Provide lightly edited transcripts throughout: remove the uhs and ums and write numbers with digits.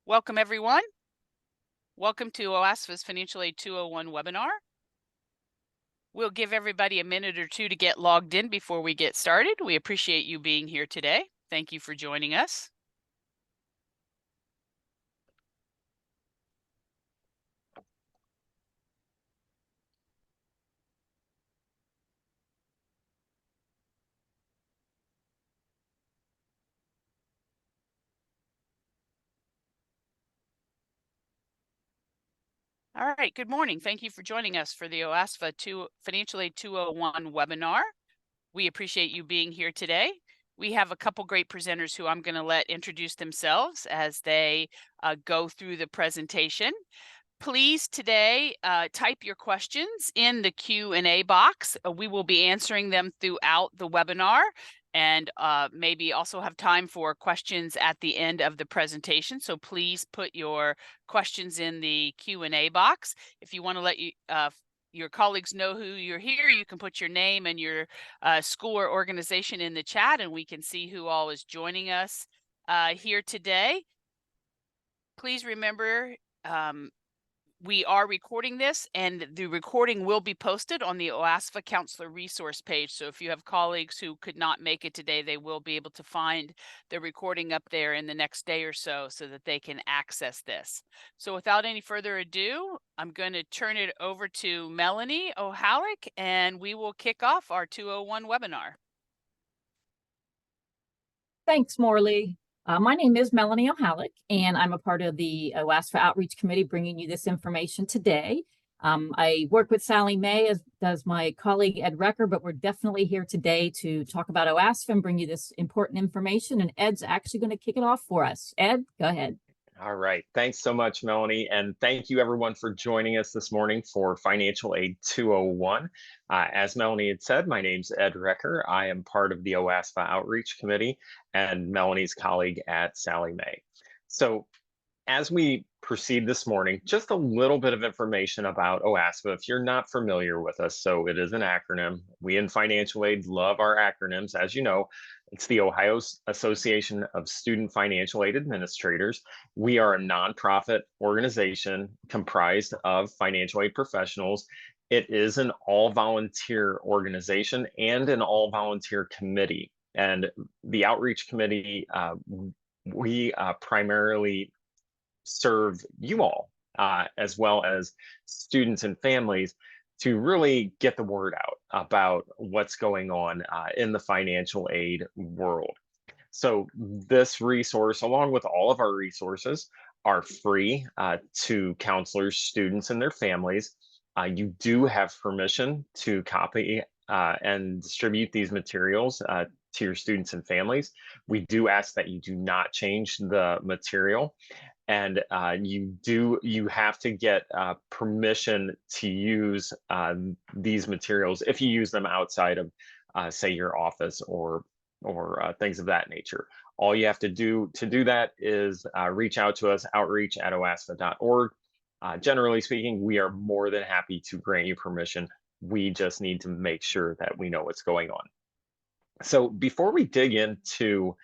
Welcome, everyone. Welcome to OASFA's Financial Aid 201 webinar. We'll give everybody a minute or two to get logged in before we get started. We appreciate you being here today. Thank you for joining us. All right, good morning. Thank you for joining us for the OASFA Financial Aid 201 webinar. We appreciate you being here today. We have a couple great presenters who I'm going to let introduce themselves as they go through the presentation. Please today type your questions in the Q&A box. We will be answering them throughout the webinar and maybe also have time for questions at the end of the presentation. So please put your questions in the Q&A box. If you want to let your colleagues know who you're here, you can put your name and your school or organization in the chat, and we can see who all is joining us here today. Please remember, we are recording this, and the recording will be posted on the OASFA Counselor Resource page. So if you have colleagues who could not make it today, they will be able to find the recording up there in the next day or so that they can access this. So without any further ado, I'm going to turn it over to Melanie Ohalik, and we will kick off our 201 webinar. Thanks, Morley. My name is Melanie Ohalik, and I'm a part of the OASFA Outreach Committee bringing you this information today. I work with Sally May, as does my colleague Ed Recker, but we're definitely here today to talk about OASFA and bring you this important information, and Ed's actually going to kick it off for us. Ed, go ahead. All right. Thanks so much, Melanie. And thank you, everyone, for joining us this morning for Financial Aid 201. As Melanie had said, my name's Ed Recker. I am part of the OASFA Outreach Committee and Melanie's colleague at Sally May. So as we proceed this morning, just a little bit of information about OASFA if you're not familiar with us. So it is an acronym. We in Financial Aid love our acronyms. As you know, it's the Ohio Association of Student Financial Aid Administrators. We are a nonprofit organization comprised of financial aid professionals. It is an all-volunteer organization and an all-volunteer committee. And the Outreach Committee, we primarily serve you all, as well as students and families, to really get the word out about what's going on in the financial aid world. So this resource, along with all of our resources, are free to counselors, students, and their families. You do have permission to copy and distribute these materials to your students and families. We do ask that you do not change the material. And you have to get permission to use these materials if you use them outside of, say, your office or things of that nature. All you have to do that is reach out to us, outreach@oasfa.org. Generally speaking, we are more than happy to grant you permission. We just need to make sure that we know what's going on. So before we dig into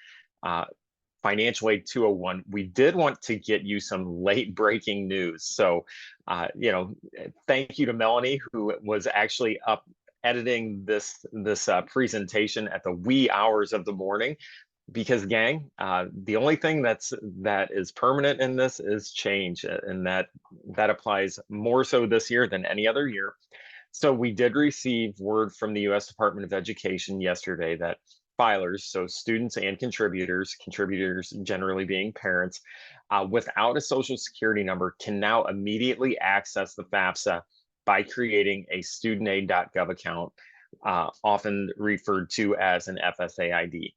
Financial Aid 201, we did want to get you some late breaking news. So, thank you to Melanie, who was actually up editing this presentation at the wee hours of the morning, because gang, the only thing that is permanent in this is change, and that applies more so this year than any other year. So we did receive word from the U.S. Department of Education yesterday that filers, so students and contributors generally being parents, without a social security number can now immediately access the FAFSA by creating a studentaid.gov account, often referred to as an FSA ID.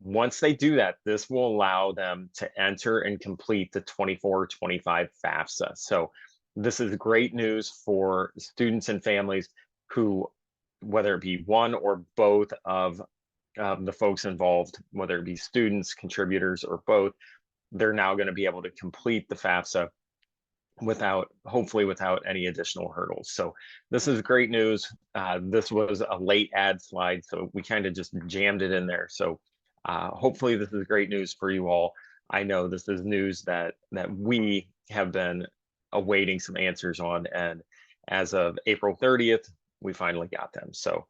Once they do that, this will allow them to enter and complete the 24-25 FAFSA. So this is great news for students and families who, whether it be one or both of the folks involved, whether it be students, contributors, or both, they're now going to be able to complete the FAFSA hopefully without any additional hurdles. So this is great news. This was a late ad slide, so we kind of just jammed it in there. So hopefully this is great news for you all. I know this is news that we have been awaiting some answers on, and as of April 30th, we finally got them. So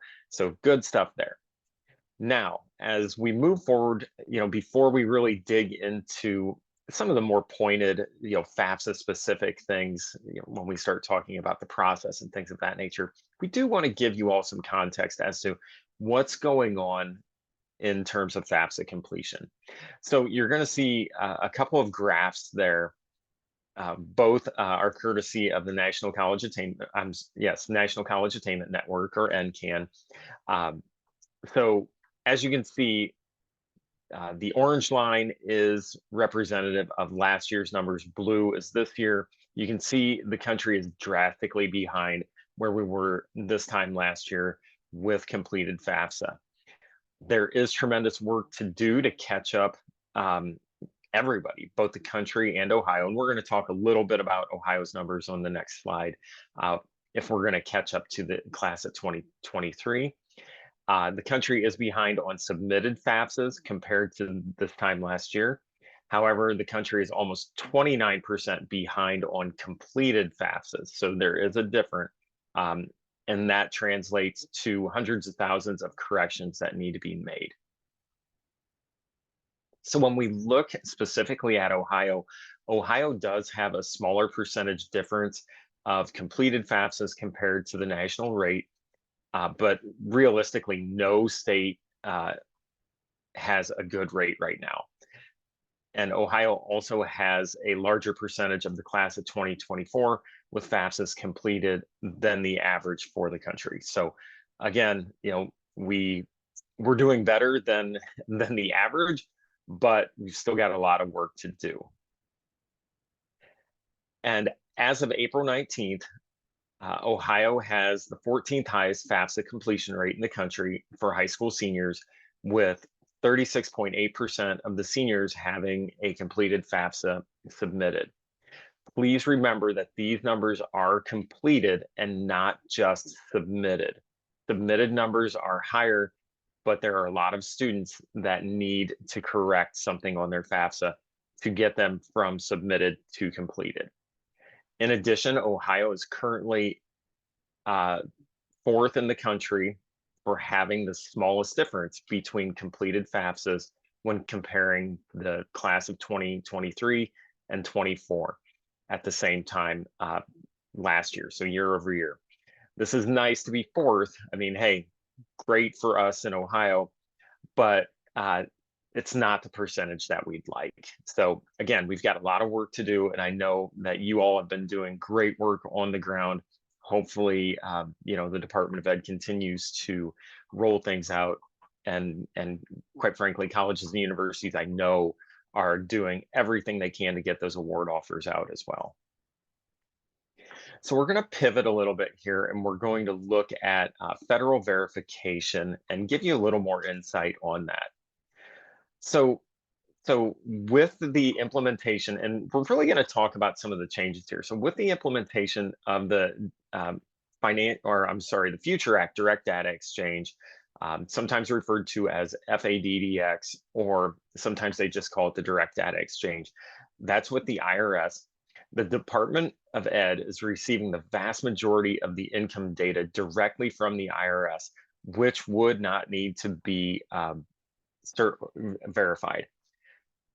good stuff there. Now, as we move forward, before we really dig into some of the more pointed, FAFSA specific things, when we start talking about the process and things of that nature, we do want to give you all some context as to what's going on in terms of FAFSA completion. So you're going to see a couple of graphs there. Both are courtesy of the National College Attainment, National College Attainment Network, or NCAN. So as you can see, the orange line is representative of last year's numbers. Blue is this year. You can see the country is drastically behind where we were this time last year with completed FAFSA. There is tremendous work to do to catch up everybody, both the country and Ohio. And we're going to talk a little bit about Ohio's numbers on the next slide if we're going to catch up to the class of 2023. The country is behind on submitted FAFSAs compared to this time last year. However, the country is almost 29% behind on completed FAFSAs. So there is a difference. And that translates to hundreds of thousands of corrections that need to be made. So when we look specifically at Ohio, Ohio does have a smaller percentage difference of completed FAFSAs compared to the national rate. But realistically, no state has a good rate right now. And Ohio also has a larger percentage of the class of 2024 with FAFSAs completed than the average for the country. So again, we're doing better than the average, but we've still got a lot of work to do. And as of April 19th, Ohio has the 14th highest FAFSA completion rate in the country for high school seniors, with 36.8% of the seniors having a completed FAFSA submitted. Please remember that these numbers are completed and not just submitted. Submitted numbers are higher, but there are a lot of students that need to correct something on their FAFSA to get them from submitted to completed. In addition, Ohio is currently 4th in the country for having the smallest difference between completed FAFSAs when comparing the class of 2023 and 24 at the same time last year, so year over year. This is nice to be 4th. I mean, hey, great for us in Ohio, but it's not the percentage that we'd like. So again, we've got a lot of work to do, and I know that you all have been doing great work on the ground. Hopefully, the Department of Ed continues to roll things out, and quite frankly, colleges and universities, I know, are doing everything they can to get those award offers out as well. So we're going to pivot a little bit here, and we're going to look at federal verification and give you a little more insight on that. So with the implementation, and we're really going to talk about some of the changes here. So with the implementation of the the Future Act Direct Data Exchange, sometimes referred to as FADDX, or sometimes they just call it the Direct Data Exchange. That's with the IRS. The Department of Ed is receiving the vast majority of the income data directly from the IRS, which would not need to be verified.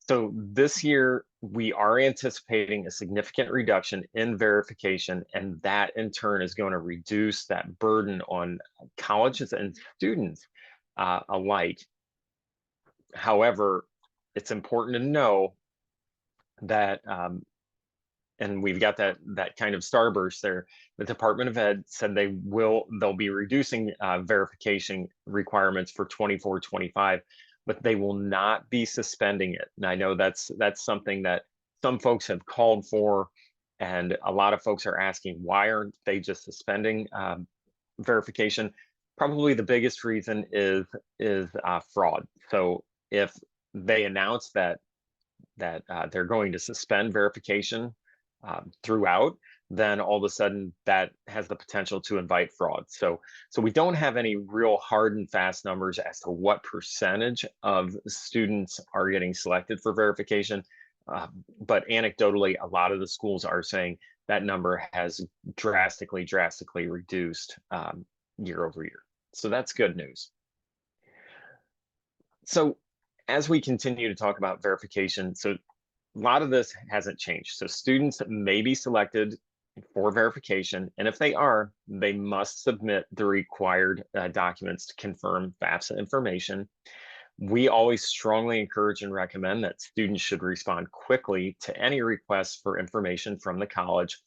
So this year, we are anticipating a significant reduction in verification, and that in turn is going to reduce that burden on colleges and students alike. However, it's important to know that, and we've got that kind of starburst there, the Department of Ed said they'll be reducing verification requirements for 24-25, but they will not be suspending it. And I know that's something that some folks have called for, and a lot of folks are asking, why aren't they just suspending verification? Probably the biggest reason is fraud. So if they announce that they're going to suspend verification throughout, then all of a sudden that has the potential to invite fraud. So we don't have any real hard and fast numbers as to what percentage of students are getting selected for verification, But anecdotally, a lot of the schools are saying that number has drastically reduced year over year. So that's good news. So as we continue to talk about verification, so a lot of this hasn't changed. So students may be selected for verification, and if they are, they must submit the required documents to confirm FAFSA information. We always strongly encourage and recommend that students should respond quickly to any requests for information from the college.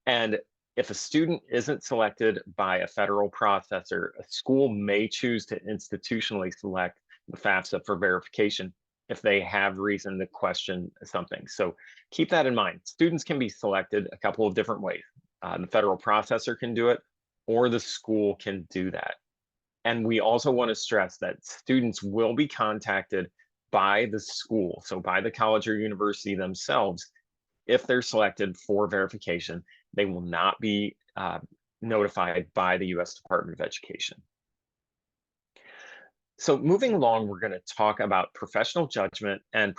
And if a student isn't selected by a federal processor, a school may choose to institutionally select the FAFSA for verification if they have reason to question something. So keep that in mind. Students can be selected a couple of different ways. The federal processor can do it, or the school can do that. And we also want to stress that students will be contacted by the school, so by the college or university themselves, if they're selected for verification. They will not be notified by the U.S. Department of Education. So moving along, we're going to talk about professional judgment and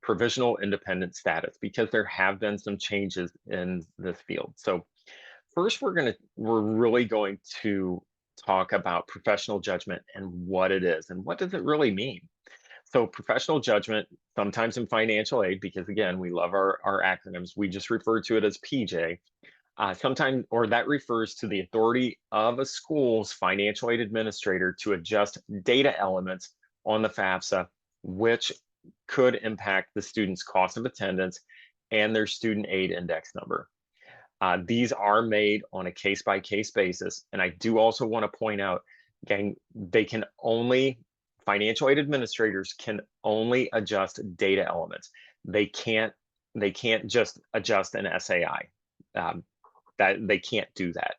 provisional independent status, because there have been some changes in this field. So first, we're really going to talk about professional judgment and what it is and what does it really mean. So professional judgment, sometimes in financial aid, because again, we love our acronyms, we just refer to it as PJ. Sometimes, or that refers to the authority of a school's financial aid administrator to adjust data elements on the FAFSA, which could impact the student's cost of attendance and their student aid index number. These are made on a case-by-case basis. And I do also want to point out, again, financial aid administrators can only adjust data elements. They can't just adjust an SAI. That they can't do that.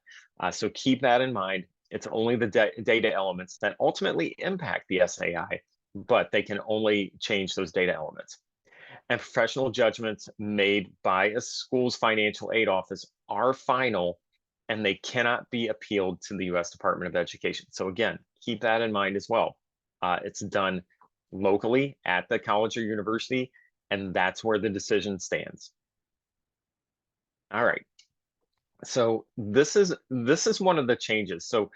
So keep that in mind. It's only the data elements that ultimately impact the SAI, but they can only change those data elements. And professional judgments made by a school's financial aid office are final, and they cannot be appealed to the U.S. Department of Education. So again, keep that in mind as well. It's done locally at the college or university, and that's where the decision stands. All right. So this is one of the changes. So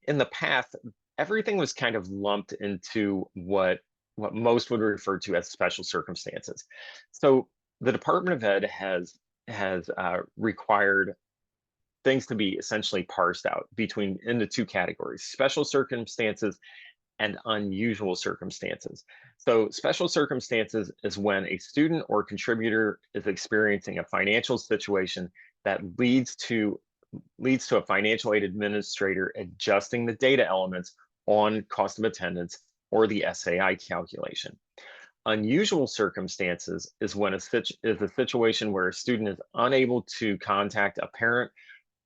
in the past, everything was kind of lumped into what most would refer to as special circumstances. So the Department of Ed has required things to be essentially parsed out into two categories: special circumstances and unusual circumstances. So special circumstances is when a student or contributor is experiencing a financial situation that leads to a financial aid administrator adjusting the data elements on cost of attendance or the SAI calculation. Unusual circumstances is when a situation where a student is unable to contact a parent,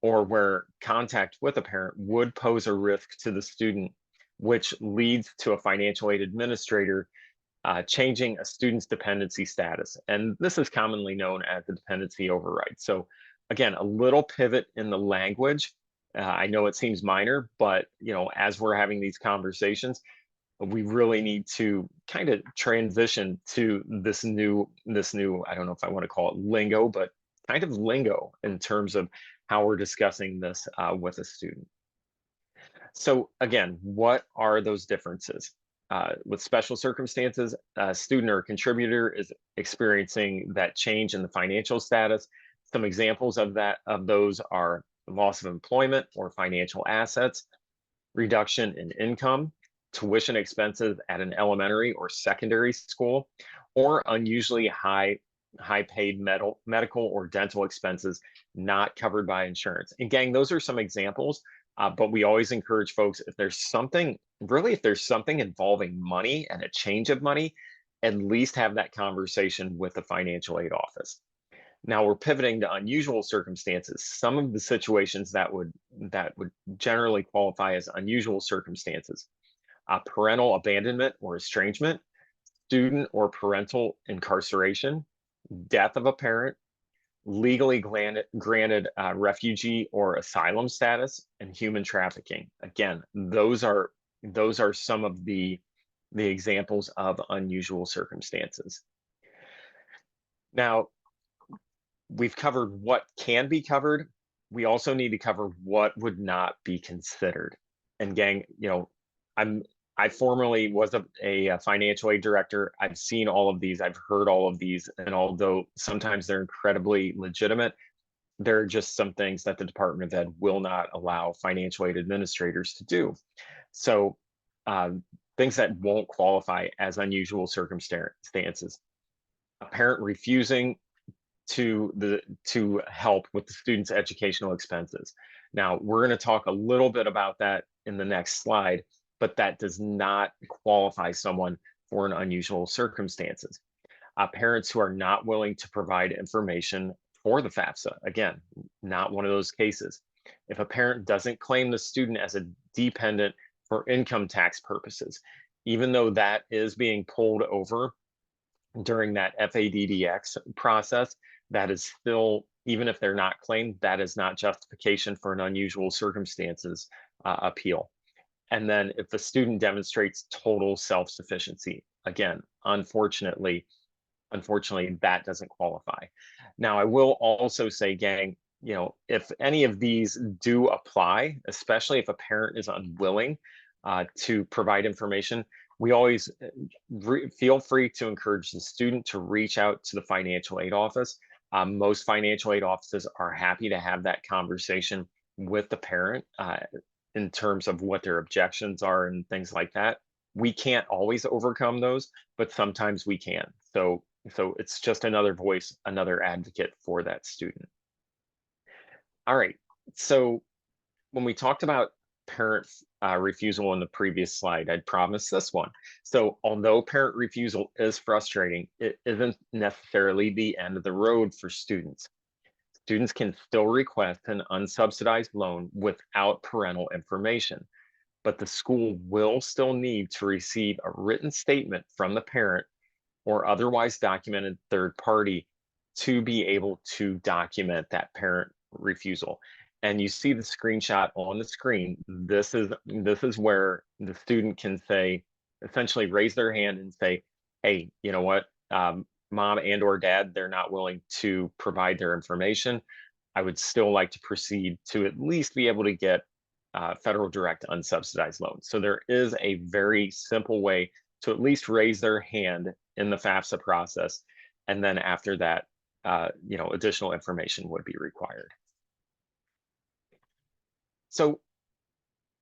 or where contact with a parent would pose a risk to the student, which leads to a financial aid administrator changing a student's dependency status. And this is commonly known as the dependency override. So again, a little pivot in the language. I know it seems minor, but as we're having these conversations, we really need to kind of transition to this new, I don't know if I want to call it lingo, but kind of lingo in terms of how we're discussing this with a student. So again, what are those differences? With special circumstances, a student or contributor is experiencing that change in the financial status. Some examples of those are loss of employment or financial assets, reduction in income, tuition expenses at an elementary or secondary school, or unusually high paid medical or dental expenses not covered by insurance. And gang, those are some examples, but we always encourage folks, if there's something involving money and a change of money, at least have that conversation with the financial aid office. Now we're pivoting to unusual circumstances. Some of the situations that would generally qualify as unusual circumstances: parental abandonment or estrangement, student or parental incarceration, death of a parent, legally granted refugee or asylum status, and human trafficking. Again, those are some of the examples of unusual circumstances. Now, we've covered what can be covered. We also need to cover what would not be considered. And gang, I formerly was a financial aid director. I've seen all of these. I've heard all of these. And although sometimes they're incredibly legitimate, there are just some things that the Department of Ed will not allow financial aid administrators to do. So things that won't qualify as unusual circumstances. A parent refusing to help with the student's educational expenses. Now, we're going to talk a little bit about that in the next slide, but that does not qualify someone for an unusual circumstances. Parents who are not willing to provide information for the FAFSA, again, not one of those cases. If a parent doesn't claim the student as a dependent for income tax purposes, even though that is being pulled over during that FADDX process, that is still, even if they're not claimed, that is not justification for an unusual circumstances appeal. And then if the student demonstrates total self-sufficiency, again, unfortunately, that doesn't qualify. Now, I will also say, gang, if any of these do apply, especially if a parent is unwilling to provide information, we always feel free to encourage the student to reach out to the financial aid office. Most financial aid offices are happy to have that conversation with the parent in terms of what their objections are and things like that. We can't always overcome those, but sometimes we can. So it's just another voice, another advocate for that student. All right. So when we talked about parent refusal in the previous slide, I'd promised this one. So although parent refusal is frustrating, it isn't necessarily the end of the road for students. Students can still request an unsubsidized loan without parental information, but the school will still need to receive a written statement from the parent or otherwise documented third party to be able to document that parent refusal. And you see the screenshot on the screen. This is where the student can say, essentially raise their hand and say, hey, you know what, mom and or dad, they're not willing to provide their information. I would still like to proceed to at least be able to get federal direct unsubsidized loans. So there is a very simple way to at least raise their hand in the FAFSA process. And then after that, additional information would be required. So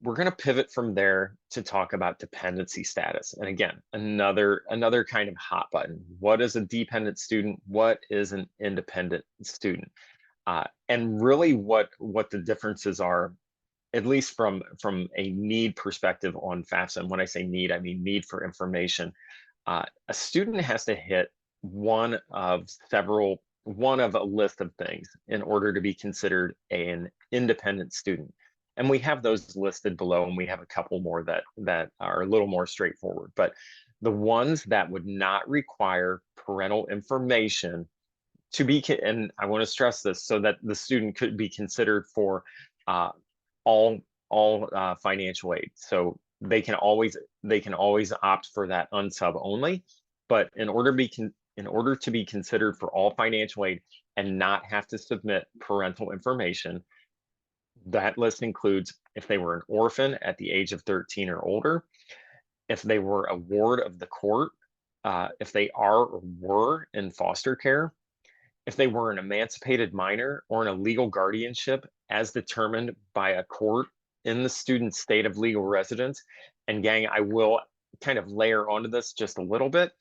we're going to pivot from there to talk about dependency status. And again, another kind of hot button. What is a dependent student? What is an independent student? And really what the differences are, at least from a need perspective on FAFSA. And when I say need, I mean need for information. A student has to hit one of a list of things in order to be considered an independent student. And we have those listed below, and we have a couple more that are a little more straightforward. But the ones that would not require parental information to be, and I want to stress this, so that the student could be considered for all financial aid. So they can always opt for that unsub only. But in order to be considered for all financial aid and not have to submit parental information, that list includes if they were an orphan at the age of 13 or older, if they were a ward of the court, if they are or were in foster care, if they were an emancipated minor or in a legal guardianship as determined by a court in the student's state of legal residence. And gang, I will kind of layer onto this just a little bit.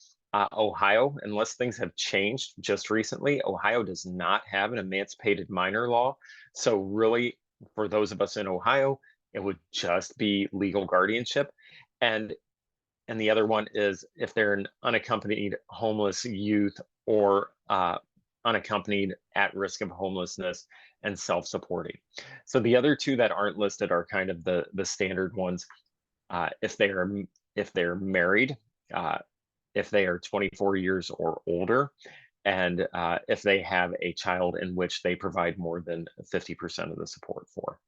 Ohio, unless things have changed just recently, Ohio does not have an emancipated minor law. So really, for those of us in Ohio, it would just be legal guardianship. And the other one is if they're an unaccompanied homeless youth or unaccompanied at risk of homelessness and self-supporting. So the other two that aren't listed are kind of the standard ones. If they're married, if they are 24 years or older, and if they have a child in which they provide more than 50% of the support for.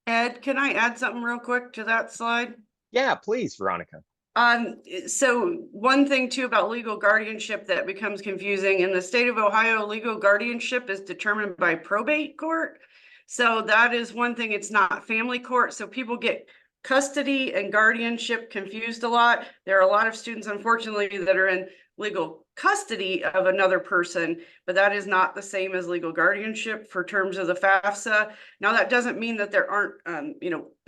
Ed, can I add something real quick to that slide? Yeah, please, Veronica. So one thing too about legal guardianship that becomes confusing, in the state of Ohio, legal guardianship is determined by probate court. So that is one thing, it's not family court. So people get custody and guardianship confused a lot. There are a lot of students, unfortunately, that are in legal custody of another person, but that is not the same as legal guardianship for terms of the FAFSA. Now, that doesn't mean that there aren't,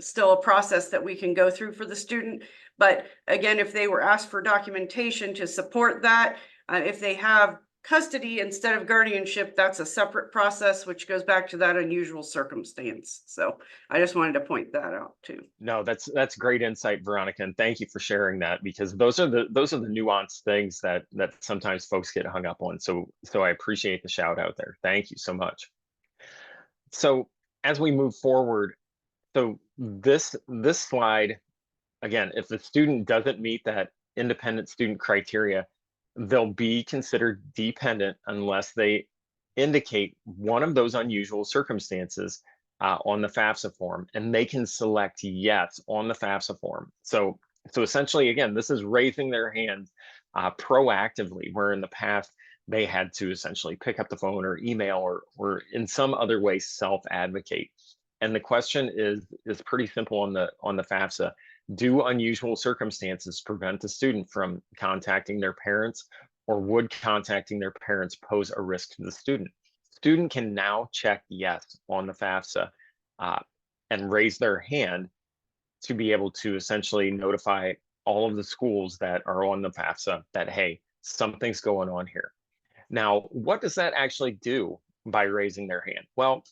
still a process that we can go through for the student. But again, if they were asked for documentation to support that, if they have custody instead of guardianship, that's a separate process, which goes back to that unusual circumstance. So I just wanted to point that out too. No, that's great insight, Veronica, and thank you for sharing that, because those are the nuanced things that sometimes folks get hung up on. So I appreciate the shout out there. Thank you so much. So as we move forward, so this slide, again, if the student doesn't meet that independent student criteria, they'll be considered dependent unless they indicate one of those unusual circumstances on the FAFSA form, and they can select yes on the FAFSA form. So essentially, again, this is raising their hand proactively, where in the past they had to essentially pick up the phone or email or in some other way self-advocate. And the question is pretty simple on the FAFSA. Do unusual circumstances prevent the student from contacting their parents, or would contacting their parents pose a risk to the student? Student can now check yes on the FAFSA and raise their hand to be able to essentially notify all of the schools that are on the FAFSA that, hey, something's going on here. Now, what does that actually do by raising their hand? Well,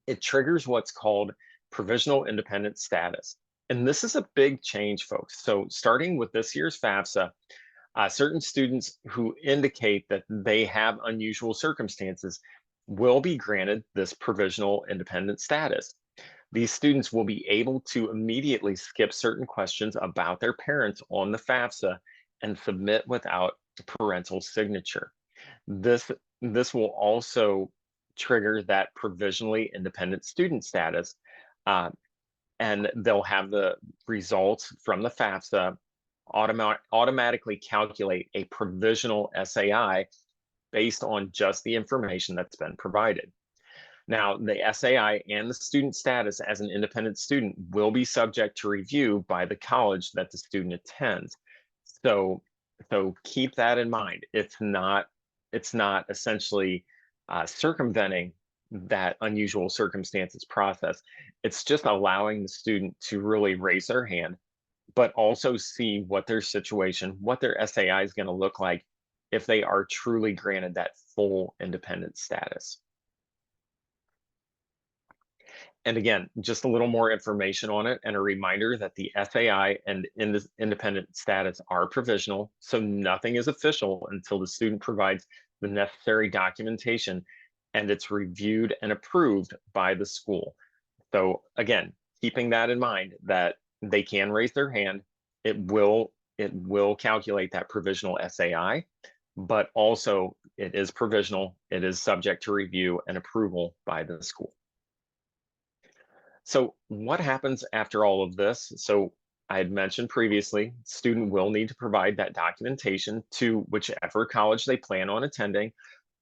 it triggers what's called provisional independent status. And this is a big change, folks. So starting with this year's FAFSA, certain students who indicate that they have unusual circumstances will be granted this provisional independent status. These students will be able to immediately skip certain questions about their parents on the FAFSA and submit without parental signature. This will also trigger that provisionally independent student status, and they'll have the results from the FAFSA automatically calculate a provisional SAI based on just the information that's been provided. Now, the SAI and the student status as an independent student will be subject to review by the college that the student attends. So keep that in mind. It's not essentially circumventing that unusual circumstances process. It's just allowing the student to really raise their hand, but also see what their situation, what their SAI is going to look like if they are truly granted that full independent status. And again, just a little more information on it, and a reminder that the SAI and independent status are provisional, so nothing is official until the student provides the necessary documentation and it's reviewed and approved by the school. So again, keeping that in mind, that they can raise their hand, it will calculate that provisional SAI, but also it is provisional, it is subject to review and approval by the school. So what happens after all of this? So I had mentioned previously, student will need to provide that documentation to whichever college they plan on attending,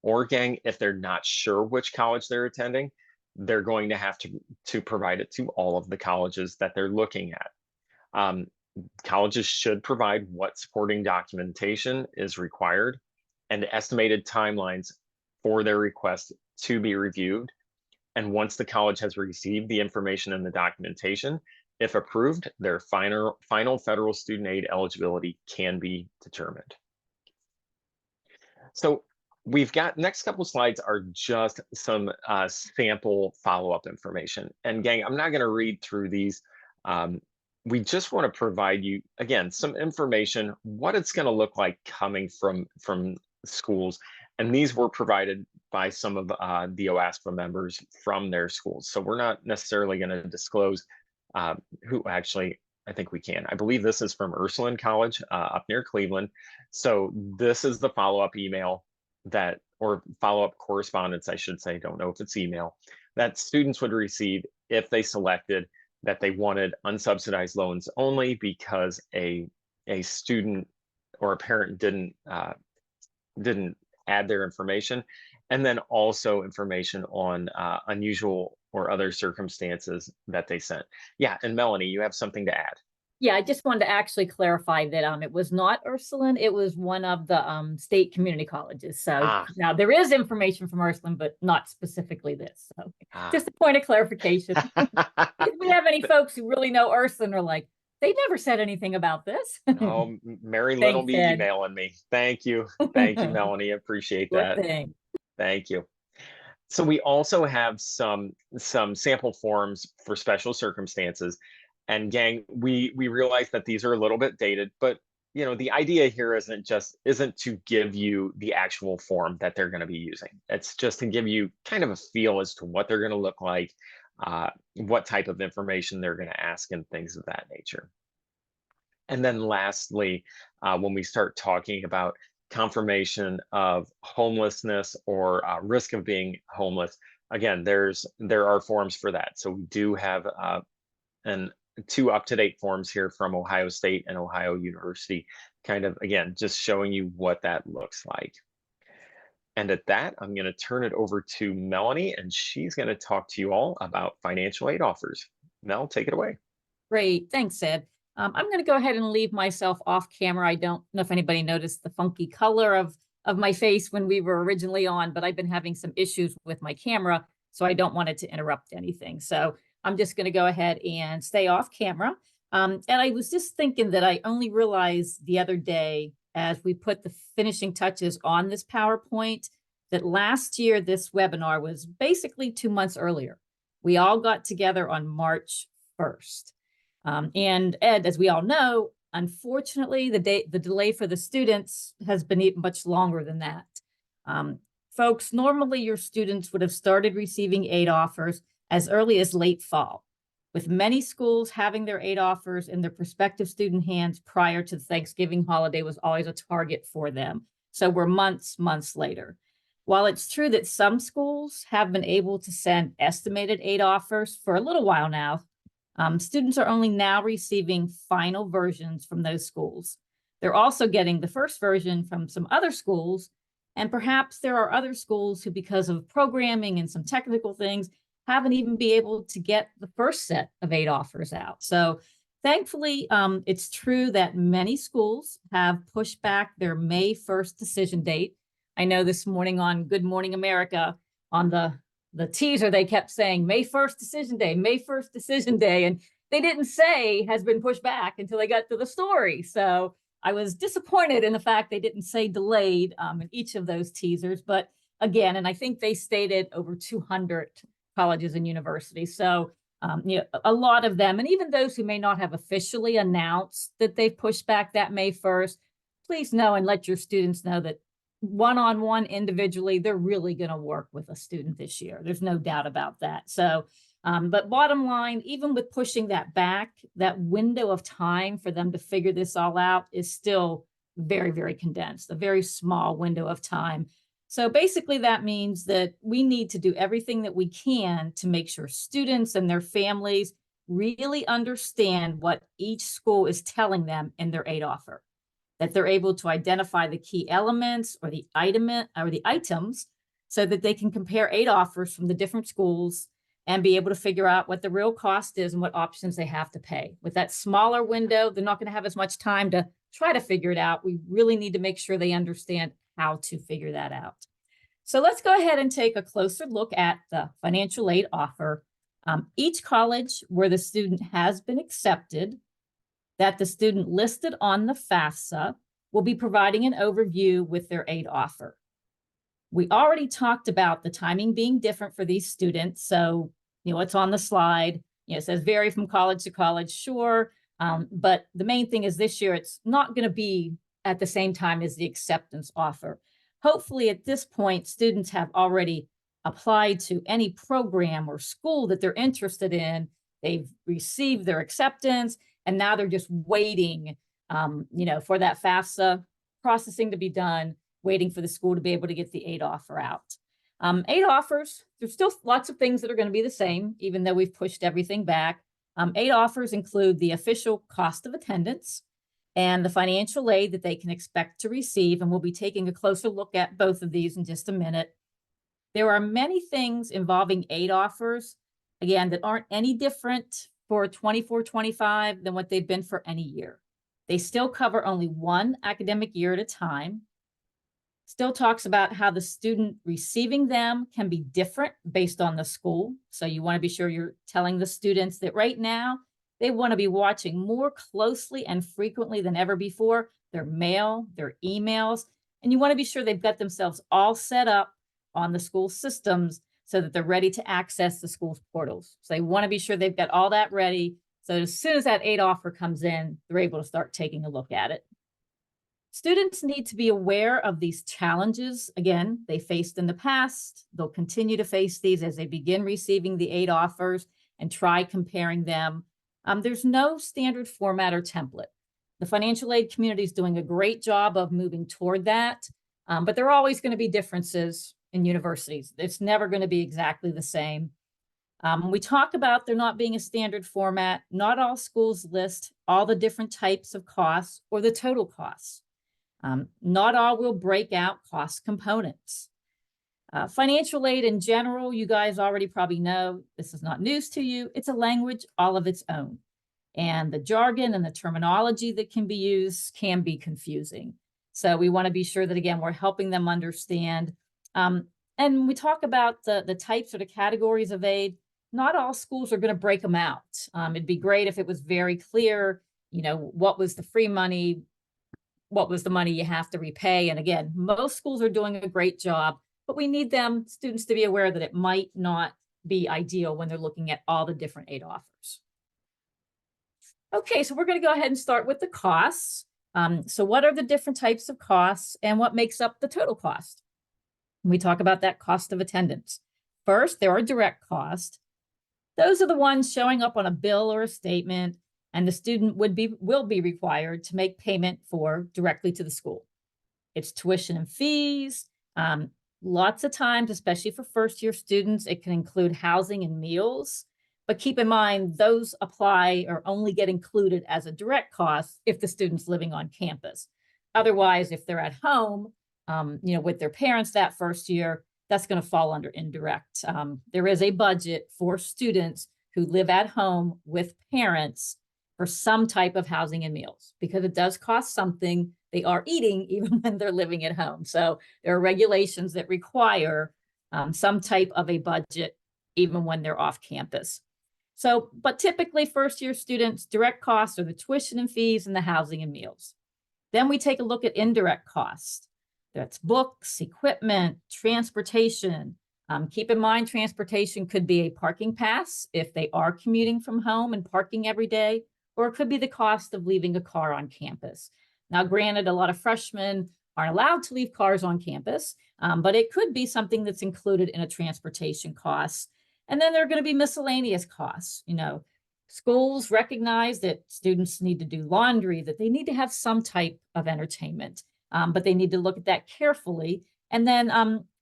or gang, if they're not sure which college they're attending, they're going to have to provide it to all of the colleges that they're looking at. Colleges should provide what supporting documentation is required and estimated timelines for their request to be reviewed. And once the college has received the information and the documentation, if approved, their final federal student aid eligibility can be determined. So we've got, next couple of slides are just some sample follow-up information. And gang, I'm not going to read through these. We just want to provide you, again, some information, what it's going to look like coming from schools. And these were provided by some of the OASFA members from their schools. So we're not necessarily going to disclose who, actually, I think we can. I believe this is from Ursuline College up near Cleveland. So this is the follow-up email that, or follow-up correspondence, I should say, don't know if it's email, that students would receive if they selected that they wanted unsubsidized loans only because a a student or a parent didn't add their information, and then also information on unusual or other circumstances that they sent. Yeah, and Melanie, you have something to add. Yeah, I just wanted to actually clarify that it was not Ursuline, it was one of the state community colleges. So now there is information from Ursuline, but not specifically this. So just a point of clarification. If we have any folks who really know Ursuline are like, they never said anything about this. Oh, Mary Little be emailing me. Thank you. Thank you, Melanie. Appreciate that. Thank you. So we also have some sample forms for special circumstances. And gang, we realize that these are a little bit dated, but you know, the idea here isn't to give you the actual form that they're going to be using. It's just to give you kind of a feel as to what they're going to look like, what type of information they're going to ask, and things of that nature. And then lastly, when we start talking about confirmation of homelessness or risk of being homeless, again, there are forms for that. So we do have two up-to-date forms here from Ohio State and Ohio University, kind of, again, just showing you what that looks like. And at that, I'm going to turn it over to Melanie, and she's going to talk to you all about financial aid offers. Mel, take it away. Great. Thanks, Ed. I'm going to go ahead and leave myself off camera. I don't know if anybody noticed the funky color of my face when we were originally on, but I've been having some issues with my camera, so I don't want it to interrupt anything. So I'm just going to go ahead and stay off camera. And I was just thinking that I only realized the other day, as we put the finishing touches on this PowerPoint, that last year this webinar was basically 2 months earlier. We all got together on March 1st. And Ed, as we all know, unfortunately, the delay for the students has been even much longer than that. Folks, normally your students would have started receiving aid offers as early as late fall, with many schools having their aid offers in their prospective student hands prior to the Thanksgiving holiday was always a target for them. So we're months later. While it's true that some schools have been able to send estimated aid offers for a little while now, students are only now receiving final versions from those schools. They're also getting the first version from some other schools, and perhaps there are other schools who, because of programming and some technical things, haven't even been able to get the first set of aid offers out. So thankfully, it's true that many schools have pushed back their May 1st decision date. I know this morning on Good Morning America, on the teaser, they kept saying May 1st decision day, May 1st decision day. And they didn't say has been pushed back until they got to the story. So I was disappointed in the fact they didn't say delayed in each of those teasers. But again, and I think they stated over 200 colleges and universities. So you know, a lot of them, and even those who may not have officially announced that they've pushed back that May 1st, please know and let your students know that one-on-one individually, they're really going to work with a student this year. There's no doubt about that. So, but bottom line, even with pushing that back, that window of time for them to figure this all out is still very, very condensed, a very small window of time. So basically that means that we need to do everything that we can to make sure students and their families really understand what each school is telling them in their aid offer, that they're able to identify the key elements or the items so that they can compare aid offers from the different schools and be able to figure out what the real cost is and what options they have to pay. With that smaller window, they're not going to have as much time to try to figure it out. We really need to make sure they understand how to figure that out. So let's go ahead and take a closer look at the financial aid offer. Each college where the student has been accepted, that the student listed on the FAFSA will be providing an overview with their aid offer. We already talked about the timing being different for these students. So, you know, it's on the slide. You know, it says vary from college to college, sure. But the main thing is this year, it's not going to be at the same time as the acceptance offer. Hopefully at this point, students have already applied to any program or school that they're interested in. They've received their acceptance, and now they're just waiting, you know, for that FAFSA processing to be done, waiting for the school to be able to get the aid offer out. Aid offers, there's still lots of things that are going to be the same, even though we've pushed everything back. Aid offers include the official cost of attendance, and the financial aid that they can expect to receive. And we'll be taking a closer look at both of these in just a minute. There are many things involving aid offers, again, that aren't any different for 24-25 than what they've been for any year. They still cover only one academic year at a time. Still talks about how the student receiving them can be different based on the school. So you want to be sure you're telling the students that right now they want to be watching more closely and frequently than ever before their mail, their emails, and you want to be sure they've got themselves all set up on the school systems so that they're ready to access the school's portals. So they want to be sure they've got all that ready. So as soon as that aid offer comes in, they're able to start taking a look at it. Students need to be aware of these challenges. Again, they faced in the past. They'll continue to face these as they begin receiving the aid offers and try comparing them. There's no standard format or template. The financial aid community is doing a great job of moving toward that, but there are always going to be differences in universities. It's never going to be exactly the same. We talk about there not being a standard format. Not all schools list all the different types of costs or the total costs. Not all will break out cost components. Financial aid in general, you guys already probably know, this is not news to you. It's a language all of its own. And the jargon and the terminology that can be used can be confusing. So we want to be sure that, again, we're helping them understand. And we talk about the types or the categories of aid. Not all schools are going to break them out. It'd be great if it was very clear, you know, what was the free money, what was the money you have to repay. And again, most schools are doing a great job, but we need students to be aware that it might not be ideal when they're looking at all the different aid offers. Okay, so we're going to go ahead and start with the costs. So what are the different types of costs and what makes up the total cost? We talk about that cost of attendance. First, there are direct costs. Those are the ones showing up on a bill or a statement, and the student will be required to make payment for directly to the school. It's tuition and fees. Lots of times, especially for first-year students, it can include housing and meals. But keep in mind, those apply or only get included as a direct cost if the student's living on campus. Otherwise, if they're at home, you know, with their parents that first year, that's going to fall under indirect. There is a budget for students who live at home with parents for some type of housing and meals, because it does cost something. They are eating even when they're living at home. So there are regulations that require some type of a budget even when they're off campus. So, but typically first-year students, direct costs are the tuition and fees and the housing and meals. Then we take a look at indirect costs. That's books, equipment, transportation. Keep in mind, transportation could be a parking pass if they are commuting from home and parking every day, or it could be the cost of leaving a car on campus. Now, granted, a lot of freshmen aren't allowed to leave cars on campus, but it could be something that's included in a transportation cost. And then there are going to be miscellaneous costs. You know, schools recognize that students need to do laundry, that they need to have some type of entertainment. But they need to look at that carefully. And then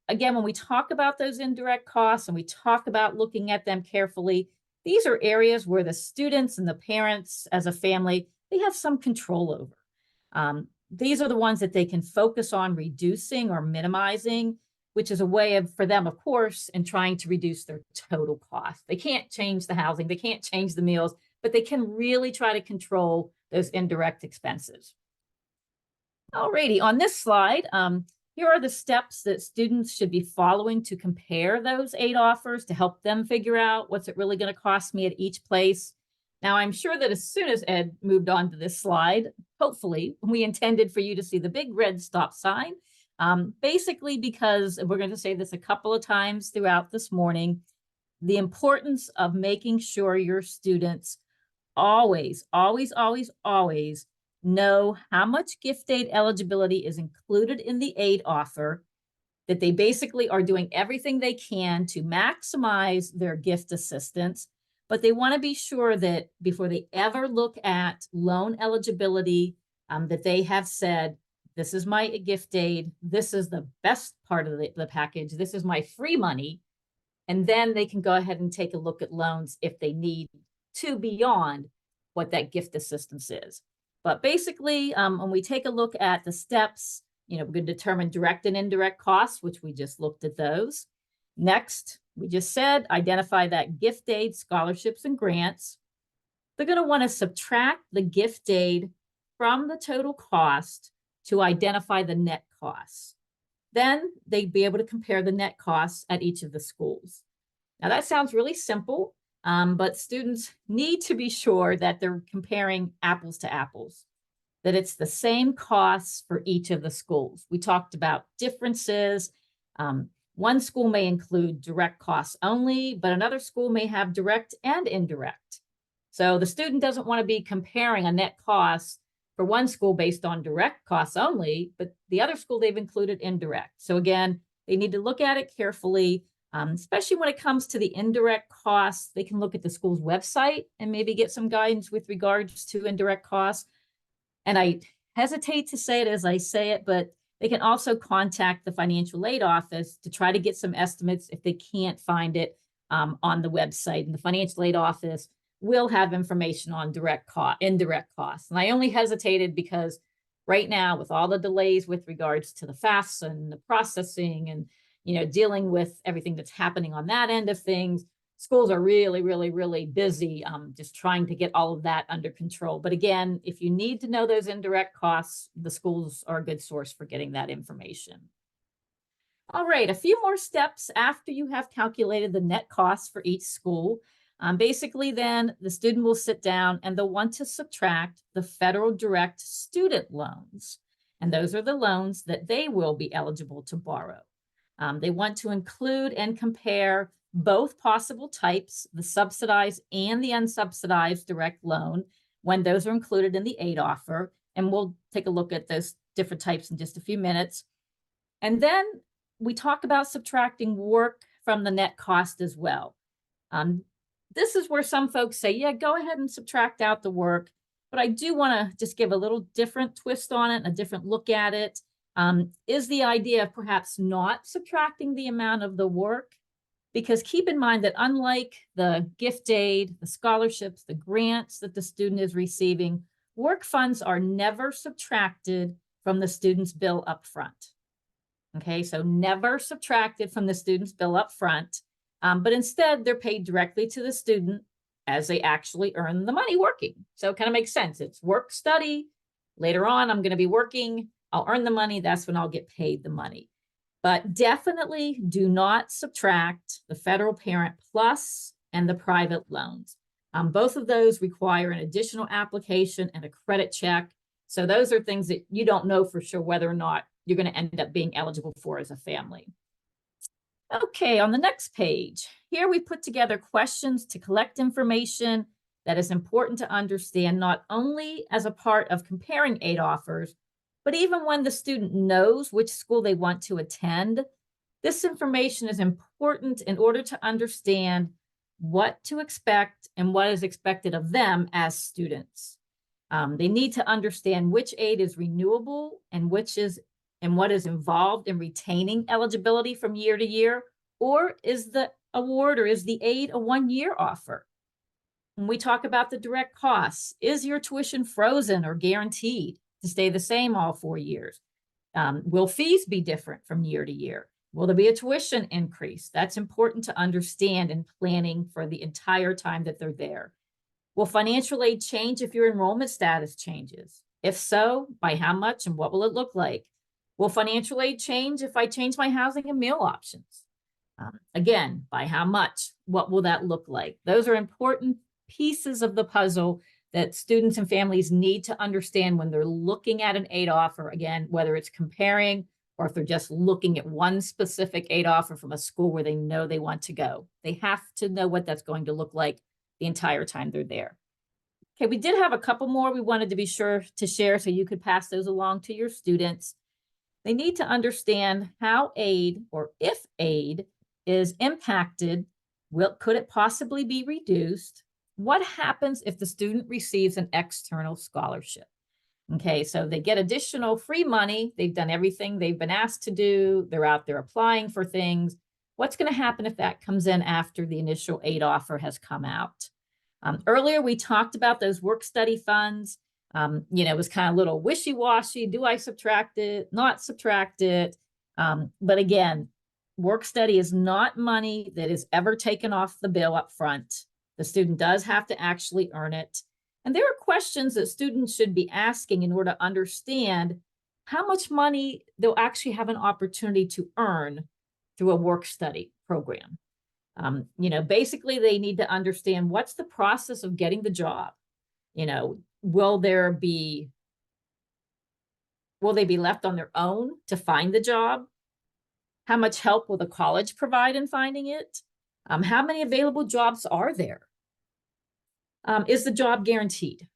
again, when we talk about those indirect costs and we talk about looking at them carefully, these are areas where the students and the parents as a family, they have some control over. These are the ones that they can focus on reducing or minimizing, which is a way for them, of course, in trying to reduce their total cost. They can't change the housing, they can't change the meals, but they can really try to control those indirect expenses. Alrighty, on this slide, here are the steps that students should be following to compare those aid offers to help them figure out what's it really going to cost me at each place. Now, I'm sure that as soon as Ed moved on to this slide, hopefully, we intended for you to see the big red stop sign, basically because, and we're going to say this a couple of times throughout this morning, the importance of making sure your students always, always, always, always know how much gift aid eligibility is included in the aid offer, that they basically are doing everything they can to maximize their gift assistance, but they want to be sure that before they ever look at loan eligibility, that they have said, this is my gift aid, this is the best part of the package, this is my free money, and then they can go ahead and take a look at loans if they need to beyond what that gift assistance is. But basically, when we take a look at the steps, we're going to determine direct and indirect costs, which we just looked at those. Next, we just said, identify that gift aid, scholarships, and grants. They're going to want to subtract the gift aid from the total cost to identify the net costs. Then they'd be able to compare the net costs at each of the schools. Now that sounds really simple, but students need to be sure that they're comparing apples to apples, that it's the same costs for each of the schools. We talked about differences. One school may include direct costs only, but another school may have direct and indirect. So the student doesn't want to be comparing a net cost for one school based on direct costs only, but the other school they've included indirect. So again, they need to look at it carefully, especially when it comes to the indirect costs. They can look at the school's website and maybe get some guidance with regards to indirect costs. And I hesitate to say it as I say it, but they can also contact the financial aid office to try to get some estimates if they can't find it on the website. And the financial aid office will have information on indirect costs. And I only hesitated because right now, with all the delays with regards to the FAFSA and the processing and dealing with everything that's happening on that end of things, schools are really, really, really busy just trying to get all of that under control. But again, if you need to know those indirect costs, the schools are a good source for getting that information. All right, a few more steps after you have calculated the net costs for each school. Basically, then the student will sit down and they'll want to subtract the federal direct student loans. And those are the loans that they will be eligible to borrow. They want to include and compare both possible types, the subsidized and the unsubsidized direct loan, when those are included in the aid offer. And we'll take a look at those different types in just a few minutes. And then we talk about subtracting work from the net cost as well. This is where some folks say, yeah, go ahead and subtract out the work. But I do want to just give a little different twist on it, a different look at it. Is the idea of perhaps not subtracting the amount of the work? Because keep in mind that unlike the gift aid, the scholarships, the grants that the student is receiving, work funds are never subtracted from the student's bill up front. Okay, so never subtracted from the student's bill up front. But instead, they're paid directly to the student as they actually earn the money working. So it kind of makes sense. It's work study. Later on, I'm going to be working. I'll earn the money. That's when I'll get paid the money. But definitely do not subtract the federal Parent Plus and the private loans. Both of those require an additional application and a credit check. So those are things that you don't know for sure whether or not you're going to end up being eligible for as a family. Okay, on the next page, here we put together questions to collect information that is important to understand, not only as a part of comparing aid offers, but even when the student knows which school they want to attend. This information is important in order to understand what to expect and what is expected of them as students. They need to understand which aid is renewable and what is involved in retaining eligibility from year to year, or is the award or is the aid a one-year offer? When we talk about the direct costs, is your tuition frozen or guaranteed to stay the same all 4 years? Will fees be different from year to year? Will there be a tuition increase? That's important to understand in planning for the entire time that they're there. Will financial aid change if your enrollment status changes? If so, by how much and what will it look like? Will financial aid change if I change my housing and meal options? Again, by how much? What will that look like? Those are important pieces of the puzzle that students and families need to understand when they're looking at an aid offer. Again, whether it's comparing or if they're just looking at one specific aid offer from a school where they know they want to go. They have to know what that's going to look like the entire time they're there. Okay, we did have a couple more we wanted to be sure to share so you could pass those along to your students. They need to understand how aid, or if aid, is impacted. Could it possibly be reduced? What happens if the student receives an external scholarship? Okay, so they get additional free money. They've done everything they've been asked to do. They're out there applying for things. What's going to happen if that comes in after the initial aid offer has come out? Earlier, we talked about those work study funds. It was kind of a little wishy-washy. Do I subtract it? Not subtract it? But again, work study is not money that is ever taken off the bill up front. The student does have to actually earn it. And there are questions that students should be asking in order to understand how much money they'll actually have an opportunity to earn through a work study program. Basically they need to understand what's the process of getting the job. Will they be left on their own to find the job? How much help will the college provide in finding it? How many available jobs are there? Is the job guaranteed?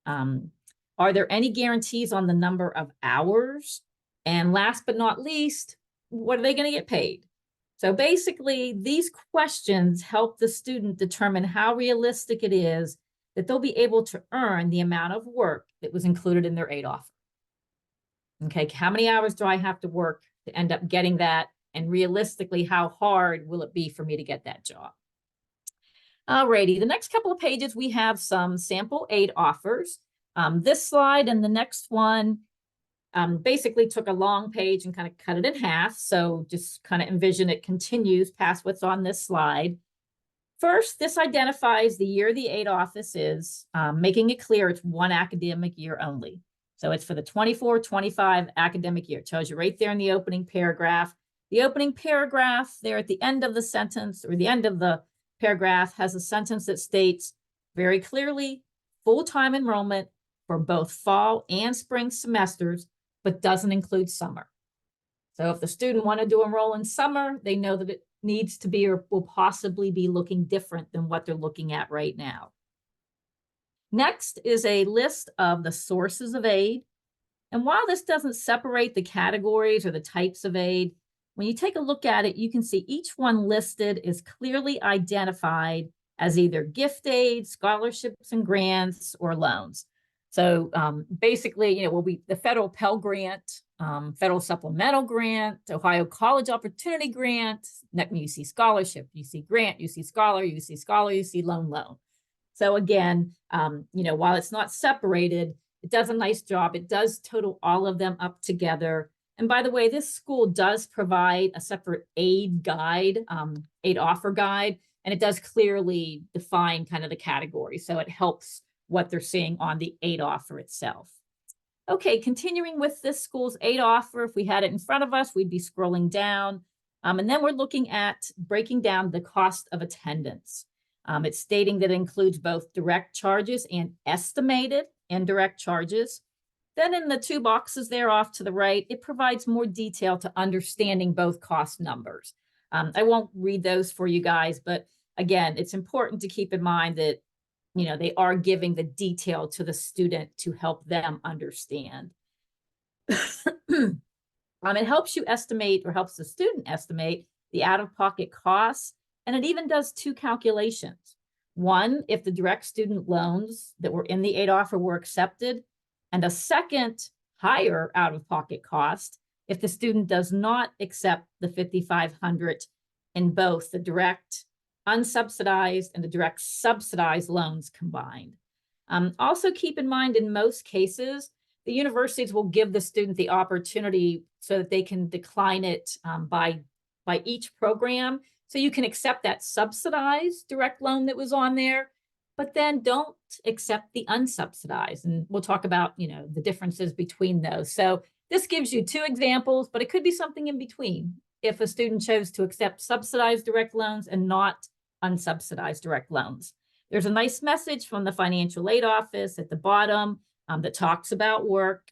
Are there any guarantees on the number of hours? And last but not least, what are they going to get paid? So basically, these questions help the student determine how realistic it is that they'll be able to earn the amount of work that was included in their aid offer. Okay, how many hours do I have to work to end up getting that? And realistically, how hard will it be for me to get that job? Alrighty, the next couple of pages, we have some sample aid offers. This slide and the next one basically took a long page and kind of cut it in half. So just kind of envision it continues past what's on this slide. First, this identifies the year the aid office is, making it clear it's one academic year only. So it's for the 24-25 academic year. It tells you right there in the opening paragraph. The opening paragraph there at the end of the sentence or the end of the paragraph has a sentence that states very clearly full-time enrollment for both fall and spring semesters, but doesn't include summer. So if the student wanted to enroll in summer, they know that it needs to be or will possibly be looking different than what they're looking at right now. Next is a list of the sources of aid. And while this doesn't separate the categories or the types of aid, when you take a look at it, you can see each one listed is clearly identified as either gift aid, scholarships and grants, or loans. So basically, will be the federal Pell Grant, federal supplemental grant, Ohio College Opportunity Grant, UC Scholarship, UC Grant, UC Scholar, UC Loan. So again, while it's not separated, it does a nice job. It does total all of them up together. And by the way, this school does provide a separate aid guide, aid offer guide, and it does clearly define kind of the category. So it helps what they're seeing on the aid offer itself. Okay, continuing with this school's aid offer, if we had it in front of us, we'd be scrolling down. And then we're looking at breaking down the cost of attendance. It's stating that it includes both direct charges and estimated indirect charges. Then in the two boxes there off to the right, it provides more detail to understanding both cost numbers. I won't read those for you guys, but again, it's important to keep in mind that they are giving the detail to the student to help them understand. It helps you estimate or helps the student estimate the out-of-pocket costs, and it even does two calculations. One, if the direct student loans that were in the aid offer were accepted, and a second, higher out-of-pocket cost if the student does not accept the $5,500 in both the direct unsubsidized and the direct subsidized loans combined. Also keep in mind, in most cases, the universities will give the student the opportunity so that they can decline it by each program. So you can accept that subsidized direct loan that was on there, but then don't accept the unsubsidized. And we'll talk about, the differences between those. So this gives you two examples, but it could be something in between if a student chose to accept subsidized direct loans and not unsubsidized direct loans. There's a nice message from the financial aid office at the bottom that talks about work,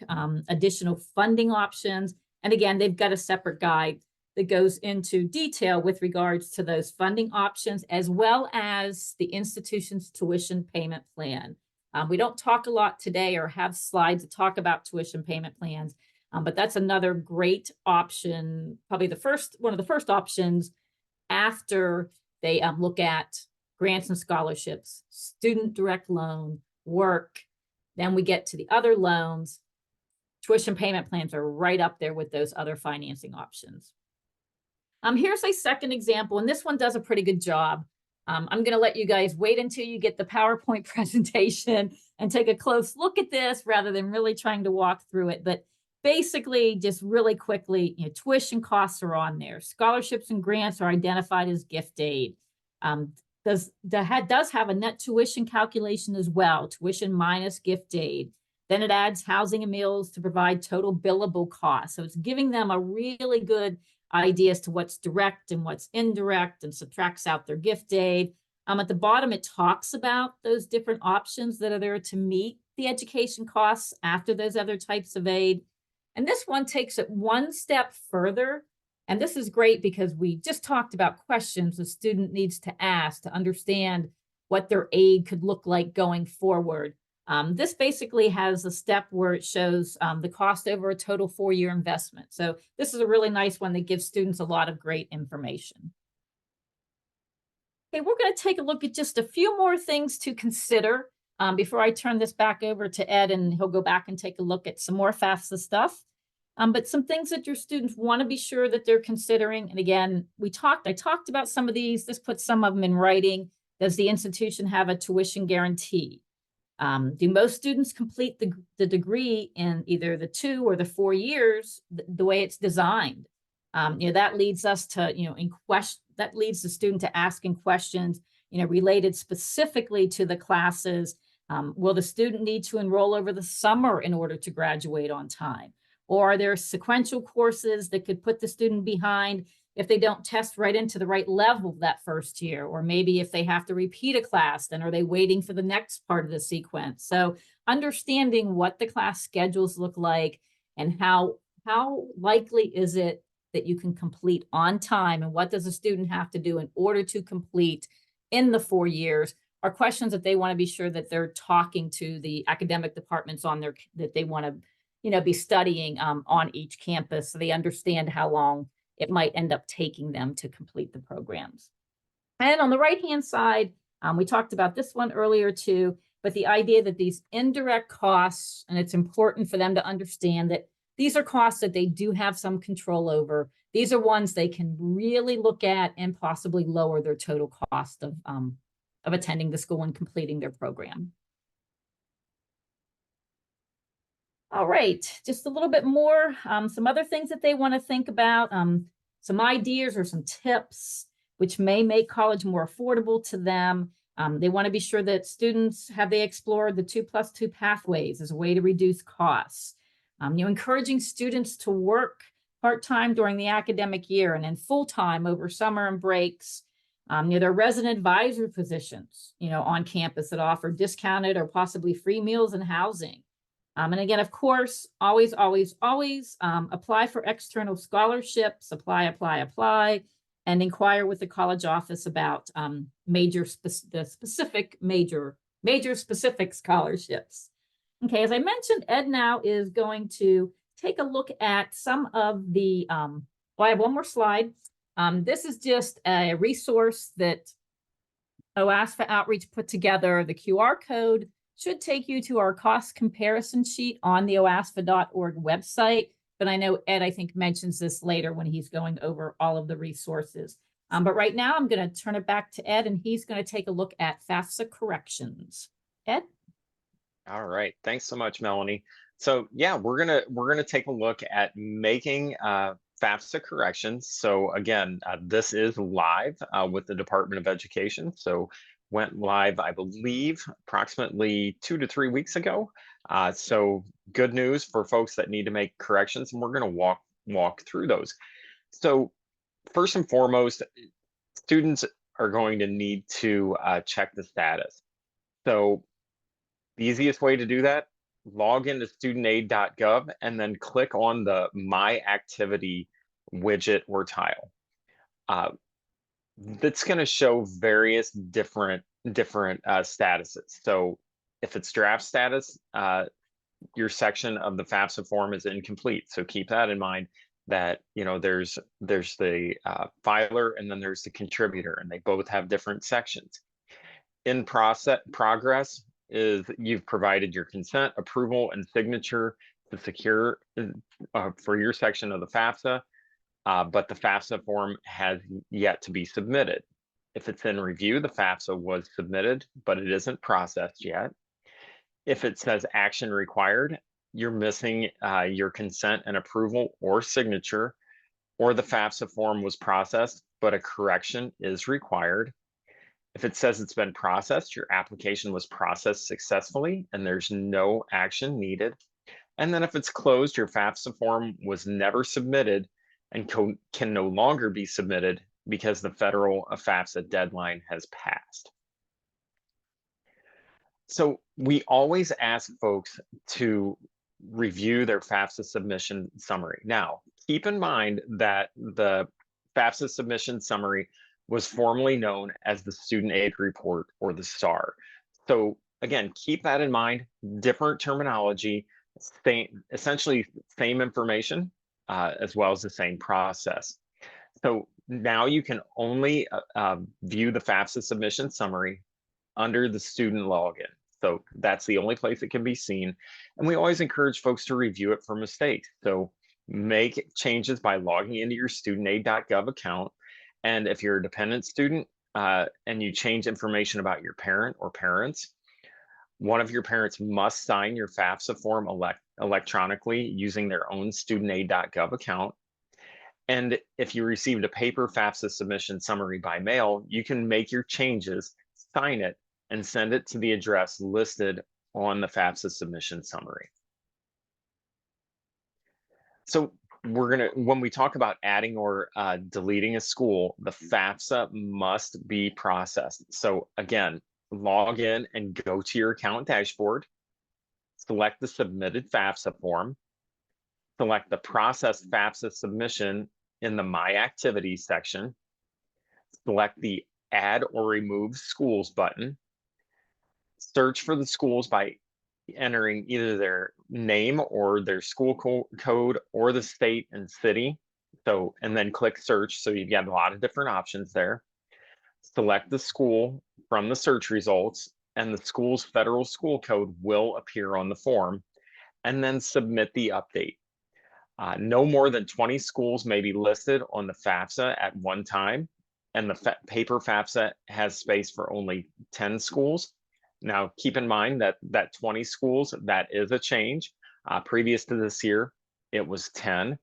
additional funding options. And again, they've got a separate guide that goes into detail with regards to those funding options, as well as the institution's tuition payment plan. We don't talk a lot today or have slides that talk about tuition payment plans, but that's another great option, probably one of the first options after they look at grants and scholarships, student direct loan, work. Then we get to the other loans. Tuition payment plans are right up there with those other financing options. Here's a second example, and this one does a pretty good job I'm going to let you guys wait until you get the PowerPoint presentation and take a close look at this rather than really trying to walk through it. But basically, just really quickly, tuition costs are on there. Scholarships and grants are identified as gift aid. Does have a net tuition calculation as well, tuition minus gift aid. Then it adds housing and meals to provide total billable costs. So it's giving them a really good idea as to what's direct and what's indirect and subtracts out their gift aid. At the bottom, it talks about those different options that are there to meet the education costs after those other types of aid. And this one takes it one step further. And this is great because we just talked about questions the student needs to ask to understand what their aid could look like going forward. This basically has a step where it shows the cost over a total 4-year investment. So this is a really nice one that gives students a lot of great information. Okay, we're going to take a look at just a few more things to consider before I turn this back over to Ed, and he'll go back and take a look at some more FAFSA stuff. But some things that your students want to be sure that they're considering. And again, I talked about some of these. This puts some of them in writing. Does the institution have a tuition guarantee? Do most students complete the degree in either the 2 or the 4 years the way it's designed? That leads us to, that leads the student to asking questions, related specifically to the classes. Will the student need to enroll over the summer in order to graduate on time? Or are there sequential courses that could put the student behind if they don't test right into the right level that first year? Or maybe if they have to repeat a class, then are they waiting for the next part of the sequence? So understanding what the class schedules look like and how likely is it that you can complete on time, and what does a student have to do in order to complete in the 4 years, are questions that they want to be sure that they're talking to the academic departments on that they want to be studying on each campus, so they understand how long it might end up taking them to complete the programs. And on the right-hand side, we talked about this one earlier too, but the idea that these indirect costs, and it's important for them to understand that these are costs that they do have some control over. These are ones they can really look at and possibly lower their total cost of attending the school and completing their program. All right, just a little bit more, some other things that they want to think about, some ideas or some tips which may make college more affordable to them. They want to be sure that students have explored the 2+2 pathways as a way to reduce costs. Encouraging students to work part-time during the academic year and then full-time over summer and breaks. There are resident advisor positions, on campus that offer discounted or possibly free meals and housing. And again, of course, always apply for external scholarships, apply, and inquire with the college office about major specific scholarships. Okay, as I mentioned, Ed now is going to take a look at some of the, I have one more slide. This is just a resource that OASFA Outreach put together. The QR code should take you to our cost comparison sheet on the oasfa.org website. But I know Ed, I think, mentions this later when he's going over all of the resources. But right now I'm going to turn it back to Ed, and he's going to take a look at FAFSA corrections. Ed? All right. Thanks so much, Melanie. So yeah, we're gonna take a look at making FAFSA corrections. So again, this is live with the Department of Education. So went live, I believe, approximately 2 to 3 weeks ago. So good news for folks that need to make corrections, and we're going to walk through those. So first and foremost, students are going to need to check the status. So the easiest way to do that, log into studentaid.gov and then click on the My Activity widget or tile. That's going to show various different statuses. So if it's draft status, your section of the FAFSA form is incomplete. So keep that in mind, that there's the filer and then there's the contributor, and they both have different sections. In progress is you've provided your consent, approval, and signature to secure for your section of the FAFSA. But the FAFSA form has yet to be submitted. If it's in review, the FAFSA was submitted, but it isn't processed yet. If it says action required, you're missing your consent and approval or signature, or the FAFSA form was processed, but a correction is required. If it says it's been processed, your application was processed successfully and there's no action needed. And then if it's closed, your FAFSA form was never submitted and can no longer be submitted because the federal FAFSA deadline has passed. So we always ask folks to review their FAFSA submission summary. Now, keep in mind that the FAFSA submission summary was formerly known as the Student Aid Report, or the STAR. So again, keep that in mind. Different terminology, essentially same information, as well as the same process. So now you can only view the FAFSA submission summary under the student login. So that's the only place it can be seen. And we always encourage folks to review it for mistakes. So make changes by logging into your studentaid.gov account. And if you're a dependent student and you change information about your parent or parents, one of your parents must sign your FAFSA form electronically using their own studentaid.gov account. And if you received a paper FAFSA submission summary by mail, you can make your changes, sign it, and send it to the address listed on the FAFSA submission summary. So when we talk about adding or deleting a school, the FAFSA must be processed. So again, log in and go to your account dashboard, select the submitted FAFSA form, select the processed FAFSA submission in the My Activities section, select the Add or Remove Schools button, search for the schools by entering either their name or their school code or the state and city. So, and then click search. So you've got a lot of different options there. Select the school from the search results, and the school's federal school code will appear on the form, and then submit the update. No more than 20 schools may be listed on the FAFSA at one time, and the paper FAFSA has space for only 10 schools. Now, keep in mind that 20 schools, that is a change. Previous to this year, it was 10.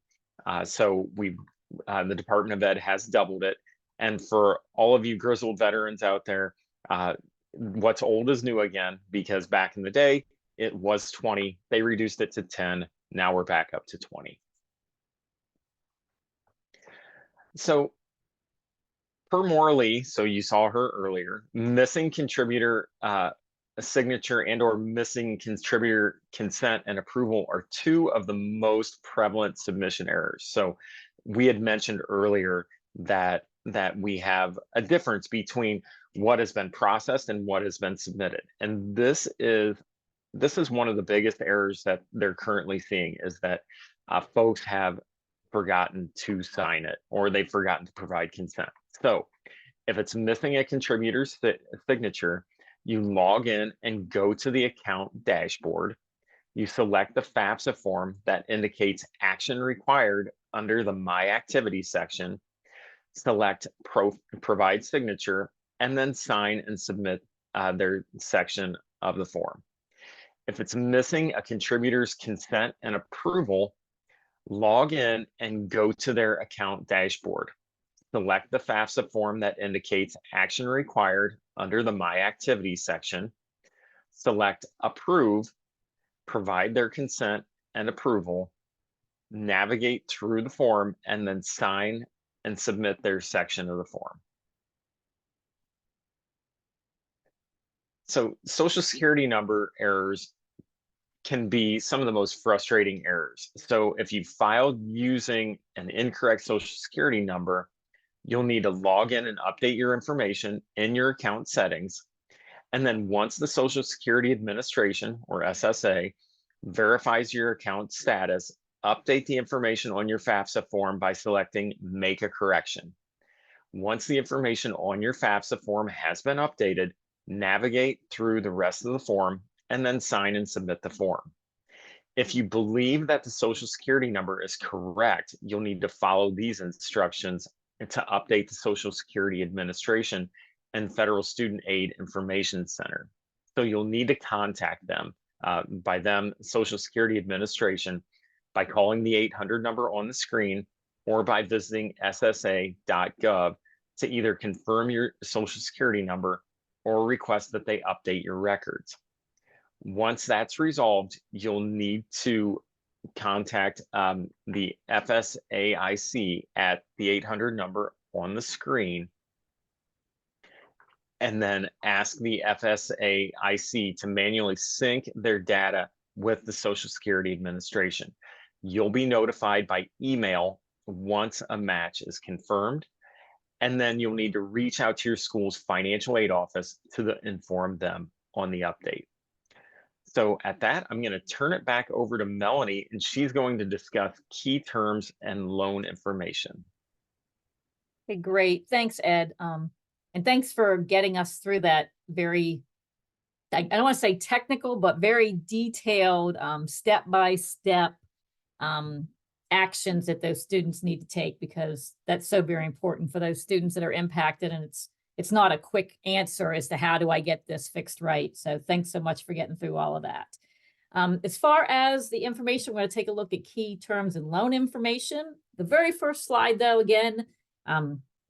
So the Department of Ed has doubled it. And for all of you grizzled veterans out there, what's old is new again, because back in the day, it was 20. They reduced it to 10. Now we're back up to 20. So per Morley, so you saw her earlier, missing contributor a signature and or missing contributor consent and approval are two of the most prevalent submission errors. So we had mentioned earlier that we have a difference between what has been processed and what has been submitted. And this is one of the biggest errors that they're currently seeing, is that folks have forgotten to sign it, or they've forgotten to provide consent. So if it's missing a contributor's signature, you log in and go to the account dashboard. You select the FAFSA form that indicates action required under the My Activities section, select Provide Signature, and then sign and submit their section of the form. If it's missing a contributor's consent and approval, log in and go to their account dashboard. Select the FAFSA form that indicates action required under the My Activities section. Select Approve, provide their consent and approval, navigate through the form, and then sign and submit their section of the form. So Social Security number errors can be some of the most frustrating errors. So if you filed using an incorrect Social Security number, you'll need to log in and update your information in your account settings. And then once the Social Security Administration, or SSA, verifies your account status, update the information on your FAFSA form by selecting Make a Correction. Once the information on your FAFSA form has been updated, navigate through the rest of the form and then sign and submit the form. If you believe that the Social Security number is correct, you'll need to follow these instructions to update the Social Security Administration and Federal Student Aid Information Center. So you'll need to contact them, by them, Social Security Administration, by calling the 800 number on the screen or by visiting ssa.gov to either confirm your Social Security number or request that they update your records. Once that's resolved, you'll need to contact the FSAIC at the 800 number on the screen, and then ask the FSAIC to manually sync their data with the Social Security Administration. You'll be notified by email once a match is confirmed, and then you'll need to reach out to your school's financial aid office to inform them on the update. So at that, I'm going to turn it back over to Melanie, and she's going to discuss key terms and loan information. Okay, great. Thanks, Ed. And thanks for getting us through that very, I don't want to say technical, but very detailed, step-by-step actions that those students need to take, because that's so very important for those students that are impacted. And it's not a quick answer as to how do I get this fixed right. So thanks so much for getting through all of that. As far as the information, we're going to take a look at key terms and loan information. The very first slide, though, again,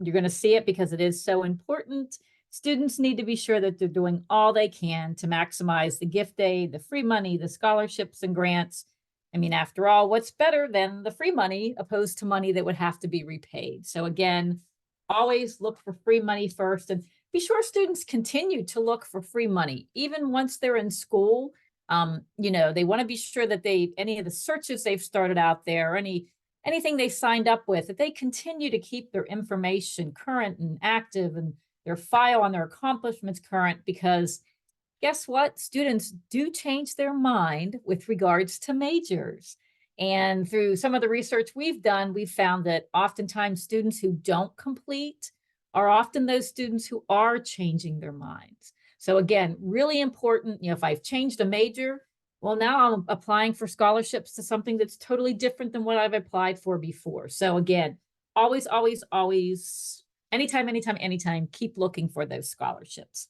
you're going to see it because it is so important. Students need to be sure that they're doing all they can to maximize the gift aid, the free money, the scholarships and grants. I mean, after all, what's better than the free money opposed to money that would have to be repaid? So again, always look for free money first, and be sure students continue to look for free money even once they're in school. You know, they want to be sure that any of the searches they've started out there, anything they signed up with, that they continue to keep their information current and active and their file on their accomplishments current, because guess what? Students do change their mind with regards to majors. And through some of the research we've done, we've found that oftentimes students who don't complete are often those students who are changing their minds. So again, really important, you know, if I've changed a major, well, now I'm applying for scholarships to something that's totally different than what I've applied for before. So again, always, always, always, anytime, keep looking for those scholarships.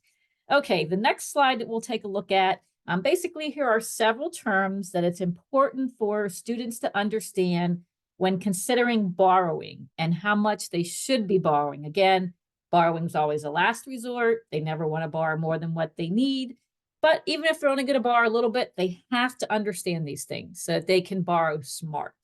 Okay, the next slide that we'll take a look at, basically here are several terms that it's important for students to understand when considering borrowing and how much they should be borrowing. Again, borrowing is always a last resort. They never want to borrow more than what they need. But even if they're only going to borrow a little bit, they have to understand these things so that they can borrow smart.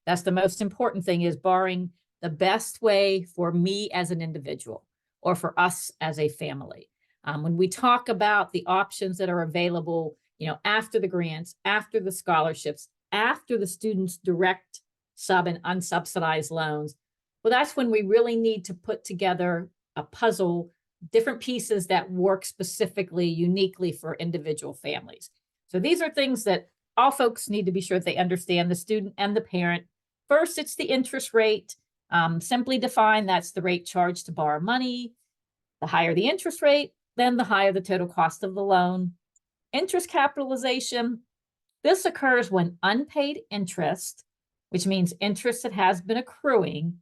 That's the most important thing, is borrowing the best way for me as an individual or for us as a family. When we talk about the options that are available, you know, after the grants, after the scholarships, after the students' direct sub and unsubsidized loans, well, that's when we really need to put together a puzzle, different pieces that work specifically, uniquely for individual families. So these are things that all folks need to be sure that they understand, the student and the parent. First, it's the interest rate. Simply defined, that's the rate charged to borrow money. The higher the interest rate, then the higher the total cost of the loan. Interest capitalization. This occurs when unpaid interest, which means interest that has been accruing,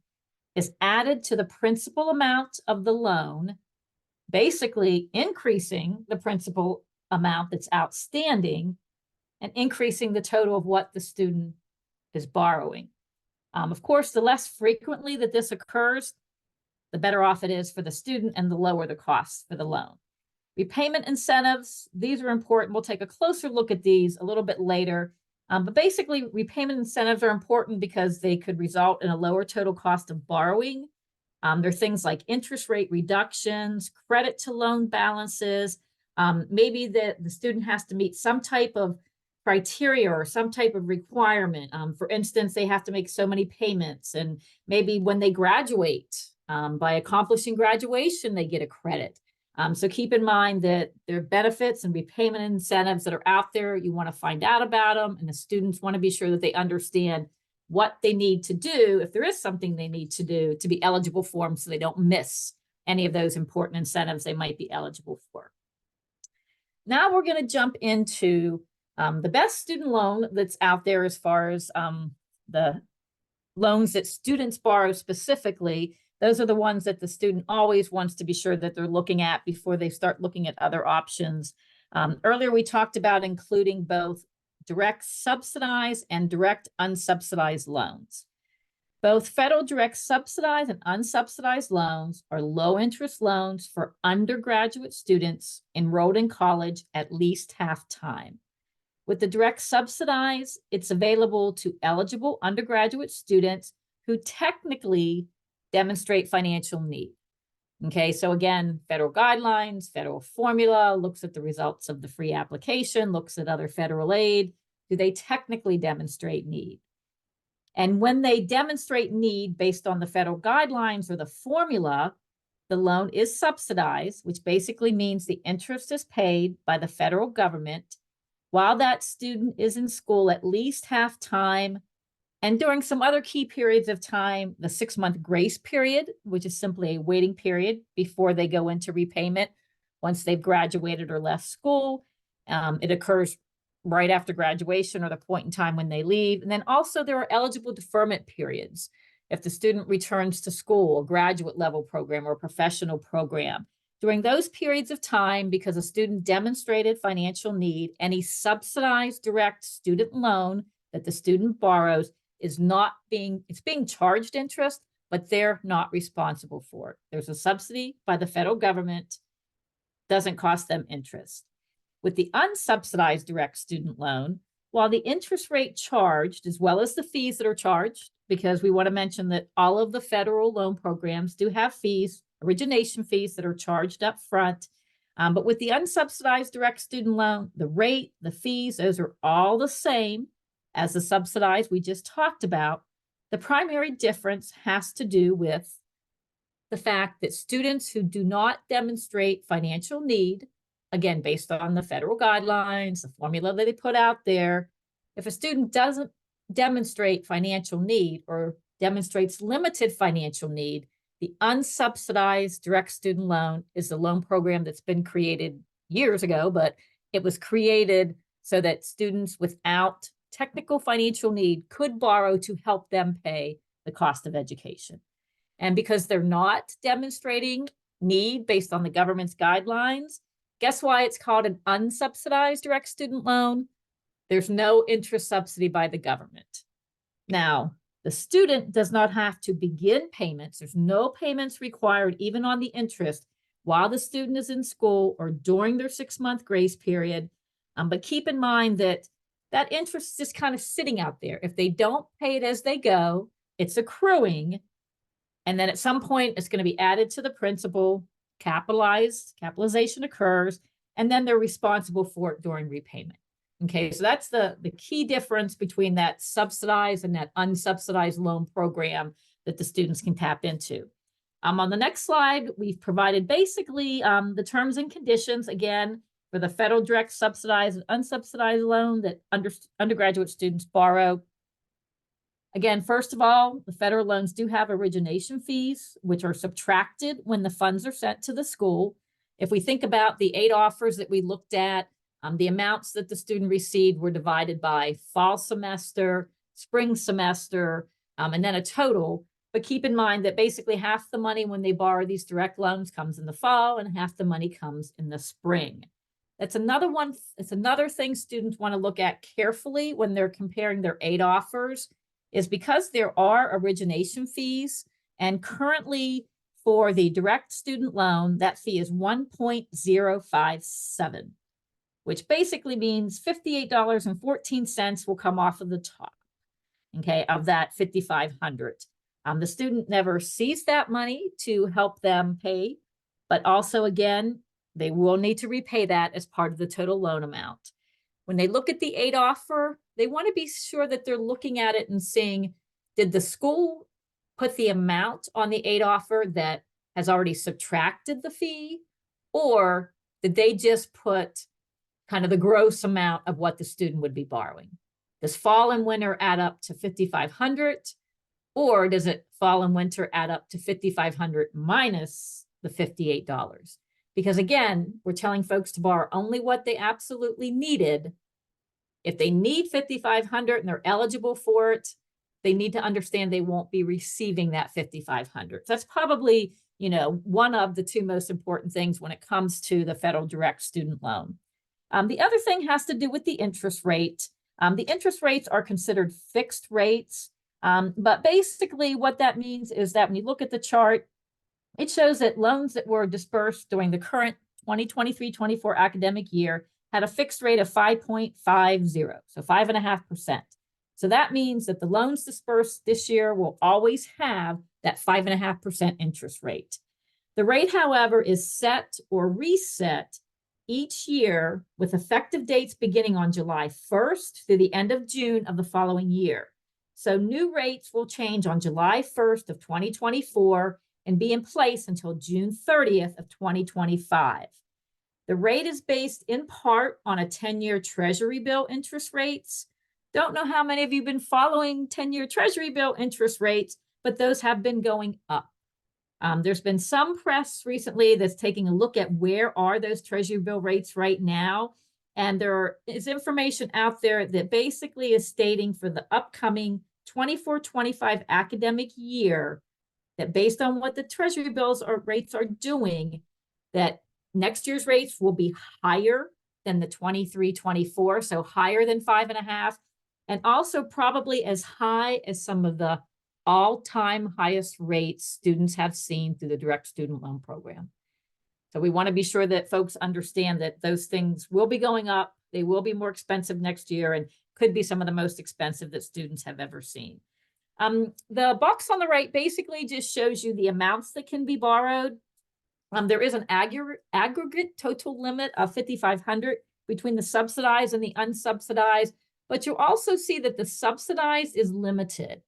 is added to the principal amount of the loan, basically increasing the principal amount that's outstanding and increasing the total of what the student is borrowing. Of course, the less frequently that this occurs, the better off it is for the student and the lower the costs for the loan. Repayment incentives, these are important. We'll take a closer look at these a little bit later. But basically, repayment incentives are important because they could result in a lower total cost of borrowing. There are things like interest rate reductions, credit to loan balances. Maybe the student has to meet some type of criteria or some type of requirement. For instance, they have to make so many payments, and maybe when they graduate, by accomplishing graduation, they get a credit. So keep in mind that there are benefits and repayment incentives that are out there. You want to find out about them, and the students want to be sure that they understand what they need to do, if there is something they need to do, to be eligible for them, so they don't miss any of those important incentives they might be eligible for. Now we're going to jump into the best student loan that's out there as far as the loans that students borrow specifically. Those are the ones that the student always wants to be sure that they're looking at before they start looking at other options. Earlier, we talked about including both direct subsidized and direct unsubsidized loans. Both federal direct subsidized and unsubsidized loans are low interest loans for undergraduate students enrolled in college at least half time. With the direct subsidized, it's available to eligible undergraduate students who technically demonstrate financial need. Okay, so again, federal guidelines, federal formula, looks at the results of the free application, looks at other federal aid. Do they technically demonstrate need? And when they demonstrate need based on the federal guidelines or the formula, the loan is subsidized, which basically means the interest is paid by the federal government while that student is in school at least half time. And during some other key periods of time, the 6-month grace period, which is simply a waiting period before they go into repayment once they've graduated or left school. It occurs right after graduation or the point in time when they leave. And then also there are eligible deferment periods. If the student returns to school, a graduate level program or a professional program, during those periods of time, because a student demonstrated financial need, any subsidized direct student loan that the student borrows is not being, it's being charged interest, but they're not responsible for it. There's a subsidy by the federal government, doesn't cost them interest. With the unsubsidized direct student loan, while the interest rate charged, as well as the fees that are charged, because we want to mention that all of the federal loan programs do have fees, origination fees that are charged up front. But with the unsubsidized direct student loan, the rate, the fees, those are all the same as the subsidized we just talked about. The primary difference has to do with the fact that students who do not demonstrate financial need, again, based on the federal guidelines, the formula that they put out there, if a student doesn't demonstrate financial need or demonstrates limited financial need, the unsubsidized direct student loan is the loan program that's been created years ago, but it was created so that students without technical financial need could borrow to help them pay the cost of education. And because they're not demonstrating need based on the government's guidelines, guess why it's called an unsubsidized direct student loan? There's no interest subsidy by the government. Now, the student does not have to begin payments. There's no payments required even on the interest while the student is in school or during their 6-month grace period. But keep in mind that that interest is just kind of sitting out there. If they don't pay it as they go, it's accruing. And then at some point, it's going to be added to the principal, capitalization occurs, and then they're responsible for it during repayment. Okay, so that's the key difference between that subsidized and that unsubsidized loan program that the students can tap into. On the next slide, we've provided basically the terms and conditions, again, for the federal direct subsidized and unsubsidized loan that undergraduate students borrow. Again, first of all, the federal loans do have origination fees, which are subtracted when the funds are sent to the school. If we think about the 8 offers that we looked at, the amounts that the student received were divided by fall semester, spring semester, and then a total. But keep in mind that basically half the money when they borrow these direct loans comes in the fall and half the money comes in the spring. That's another one. It's another thing students want to look at carefully when they're comparing their 8 offers, is because there are origination fees, and currently for the direct student loan, that fee is 1.057, which basically means $58.14 will come off of the top, okay, of that $5,500. The student never sees that money to help them pay, but also, again, they will need to repay that as part of the total loan amount. When they look at the 8 offer, they want to be sure that they're looking at it and seeing, did the school put the amount on the 8 offer that has already subtracted the fee, or did they just put kind of the gross amount of what the student would be borrowing? Does fall and winter add up to $5,500, or does it fall and winter add up to $5,500 minus the $58? Because again, we're telling folks to borrow only what they absolutely needed. If they need $5,500 and they're eligible for it, they need to understand they won't be receiving that $5,500. That's probably, one of the two most important things when it comes to the federal direct student loan. The other thing has to do with the interest rate. The interest rates are considered fixed rates, but basically what that means is that when you look at the chart, it shows that loans that were dispersed during the current 2023-24 academic year had a fixed rate of 5.50, so 5.5%. So that means that the loans dispersed this year will always have that 5.5% interest rate. The rate, however, is set or reset each year with effective dates beginning on July 1st through the end of June of the following year. So new rates will change on July 1st of 2024 and be in place until June 30th of 2025. The rate is based in part on a 10-year Treasury bill interest rates. Don't know how many of you have been following 10-year Treasury bill interest rates, but those have been going up. There's been some press recently that's taking a look at where are those Treasury bill rates right now. And there is information out there that basically is stating for the upcoming 24-25 academic year that based on what the Treasury bills or rates are doing, that next year's rates will be higher than the 23-24, so higher than 5.5, and also probably as high as some of the all-time highest rates students have seen through the direct student loan program. So we want to be sure that folks understand that those things will be going up. They will be more expensive next year and could be some of the most expensive that students have ever seen. The box on the right basically just shows you the amounts that can be borrowed. There is an aggregate total limit of $5,500 between the subsidized and the unsubsidized, but you'll also see that the subsidized is limited.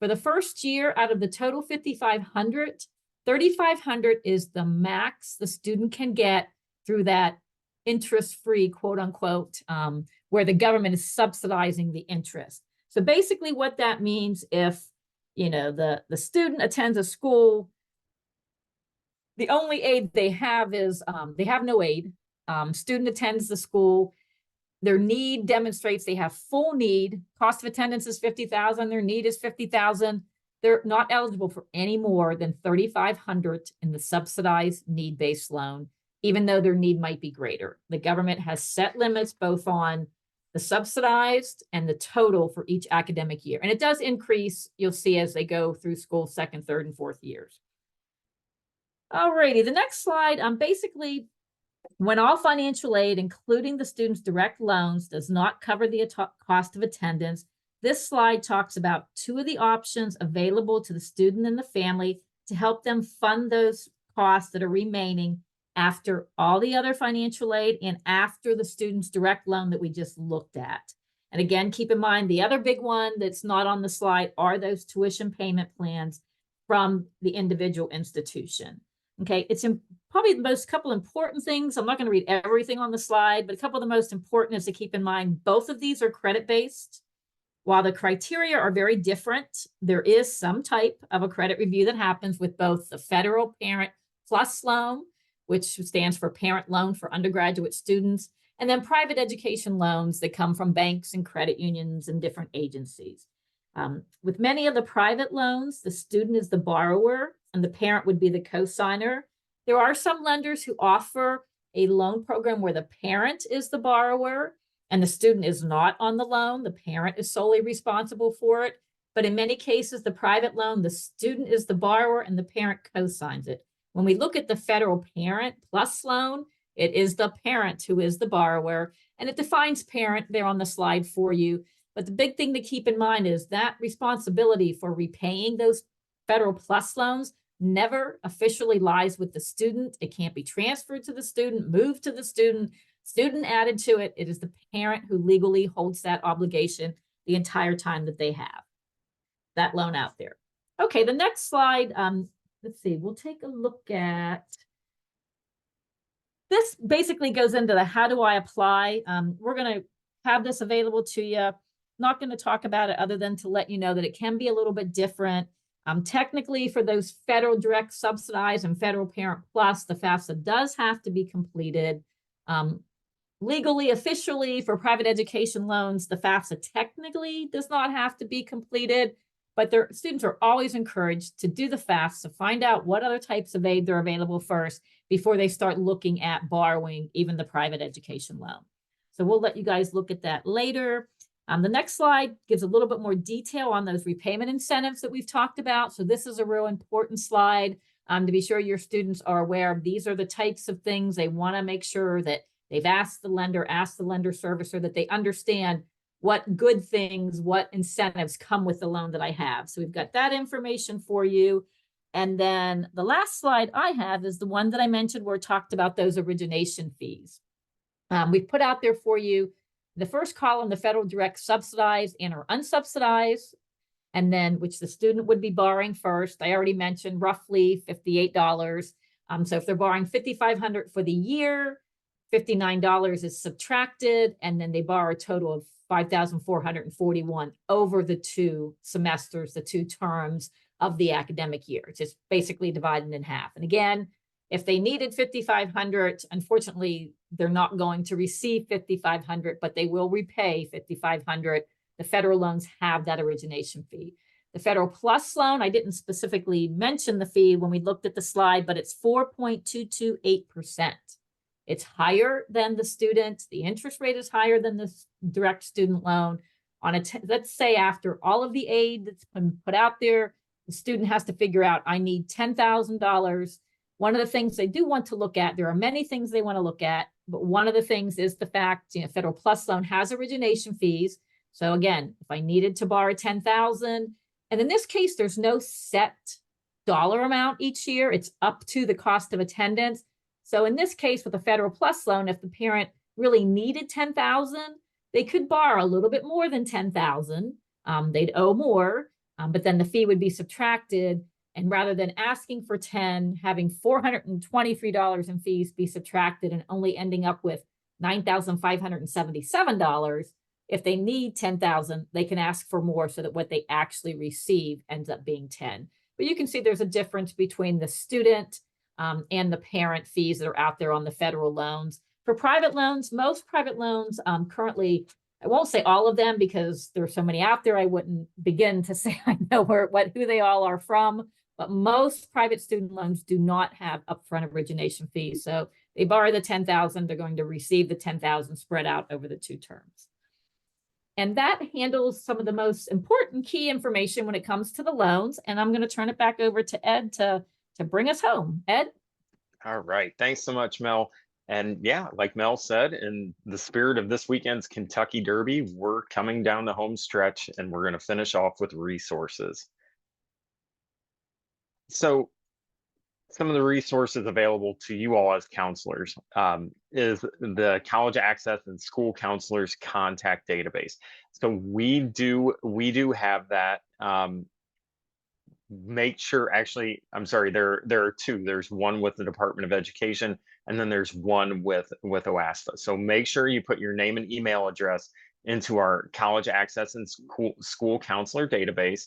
For the first year, out of the total $5,500, $3,500 is the max the student can get through that interest-free, quote unquote, where the government is subsidizing the interest. So basically what that means, if the student attends a school, the only aid they have is they have no aid. Student attends the school. Their need demonstrates they have full need. Cost of attendance is $50,000. Their need is $50,000. They're not eligible for any more than $3,500 in the subsidized need-based loan, even though their need might be greater. The government has set limits both on the subsidized and the total for each academic year. And it does increase, you'll see, as they go through school second, third, and fourth years. All righty, the next slide, basically, when all financial aid, including the student's direct loans, does not cover the cost of attendance, this slide talks about two of the options available to the student and the family to help them fund those costs that are remaining after all the other financial aid and after the student's direct loan that we just looked at. And again, keep in mind, the other big one that's not on the slide are those tuition payment plans from the individual institution. Okay, it's probably the most couple important things. I'm not going to read everything on the slide, but a couple of the most important is to keep in mind, both of these are credit-based. While the criteria are very different, there is some type of a credit review that happens with both the Federal Parent Plus loan, which stands for Parent Loan for undergraduate students, and then private education loans that come from banks and credit unions and different agencies. With many of the private loans, the student is the borrower and the parent would be the cosigner. There are some lenders who offer a loan program where the parent is the borrower and the student is not on the loan. The parent is solely responsible for it. But in many cases, the private loan, the student is the borrower and the parent cosigns it. When we look at the Federal Parent Plus loan, it is the parent who is the borrower, and it defines parent there on the slide for you. But the big thing to keep in mind is that responsibility for repaying those Federal Plus loans never officially lies with the student. It can't be transferred to the student, moved to the student added to it. It is the parent who legally holds that obligation the entire time that they have that loan out there. Okay, the next slide, let's see, we'll take a look at, this basically goes into the how do I apply. We're going to have this available to you. Not going to talk about it other than to let you know that it can be a little bit different. Technically, for those federal direct subsidized and Federal Parent Plus, the FAFSA does have to be completed. Legally, officially, for private education loans, the FAFSA technically does not have to be completed, but their students are always encouraged to do the FAFSA to find out what other types of aid are available first before they start looking at borrowing even the private education loan. So we'll let you guys look at that later. The next slide gives a little bit more detail on those repayment incentives that we've talked about. So this is a real important slide to be sure your students are aware of. These are the types of things they want to make sure that they've asked the lender servicer, that they understand what good things, what incentives come with the loan that I have. So we've got that information for you. And then the last slide I have is the one that I mentioned where it talked about those origination fees. We've put out there for you the first column, the federal direct subsidized and or unsubsidized, and then which the student would be borrowing first. I already mentioned roughly $58. So if they're borrowing $5,500 for the year, $59 is subtracted, and then they borrow a total of $5,441 over the 2 semesters, the 2 terms of the academic year. It's just basically divided in half. And again, if they needed $5,500, unfortunately, they're not going to receive $5,500, but they will repay $5,500. The federal loans have that origination fee. The Federal Plus loan, I didn't specifically mention the fee when we looked at the slide, but it's 4.228%. It's higher than the student. The interest rate is higher than the direct student loan. Let's say after all of the aid that's been put out there, the student has to figure out, I need $10,000. One of the things they do want to look at, there are many things they want to look at, but one of the things is the fact, Federal Plus loan has origination fees. So again, if I needed to borrow $10,000, and in this case, there's no set dollar amount each year. It's up to the cost of attendance. So in this case, with a Federal Plus loan, if the parent really needed $10,000, they could borrow a little bit more than $10,000. They'd owe more, but then the fee would be subtracted. And rather than asking for 10, having $423 in fees be subtracted and only ending up with $9,577, if they need $10,000, they can ask for more so that what they actually receive ends up being 10. But you can see there's a difference between the student and the parent fees that are out there on the federal loans. For private loans, most private loans currently, I won't say all of them because there's so many out there, I wouldn't begin to say I know who they all are from, but most private student loans do not have upfront origination fees. So they borrow the $10,000, they're going to receive the $10,000 spread out over the 2 terms. And that handles some of the most important key information when it comes to the loans. And I'm going to turn it back over to Ed to bring us home. Ed? All right. Thanks so much, Mel. And yeah, like Mel said, in the spirit of this weekend's Kentucky Derby, we're coming down the home stretch and we're going to finish off with resources. So some of the resources available to you all as counselors is the College Access and School Counselors Contact Database. So we do have that. Make sure, actually, I'm sorry, there are 2. There's one with the Department of Education, and then there's one with OASFA. So make sure you put your name and email address into our College Access and School Counselor database.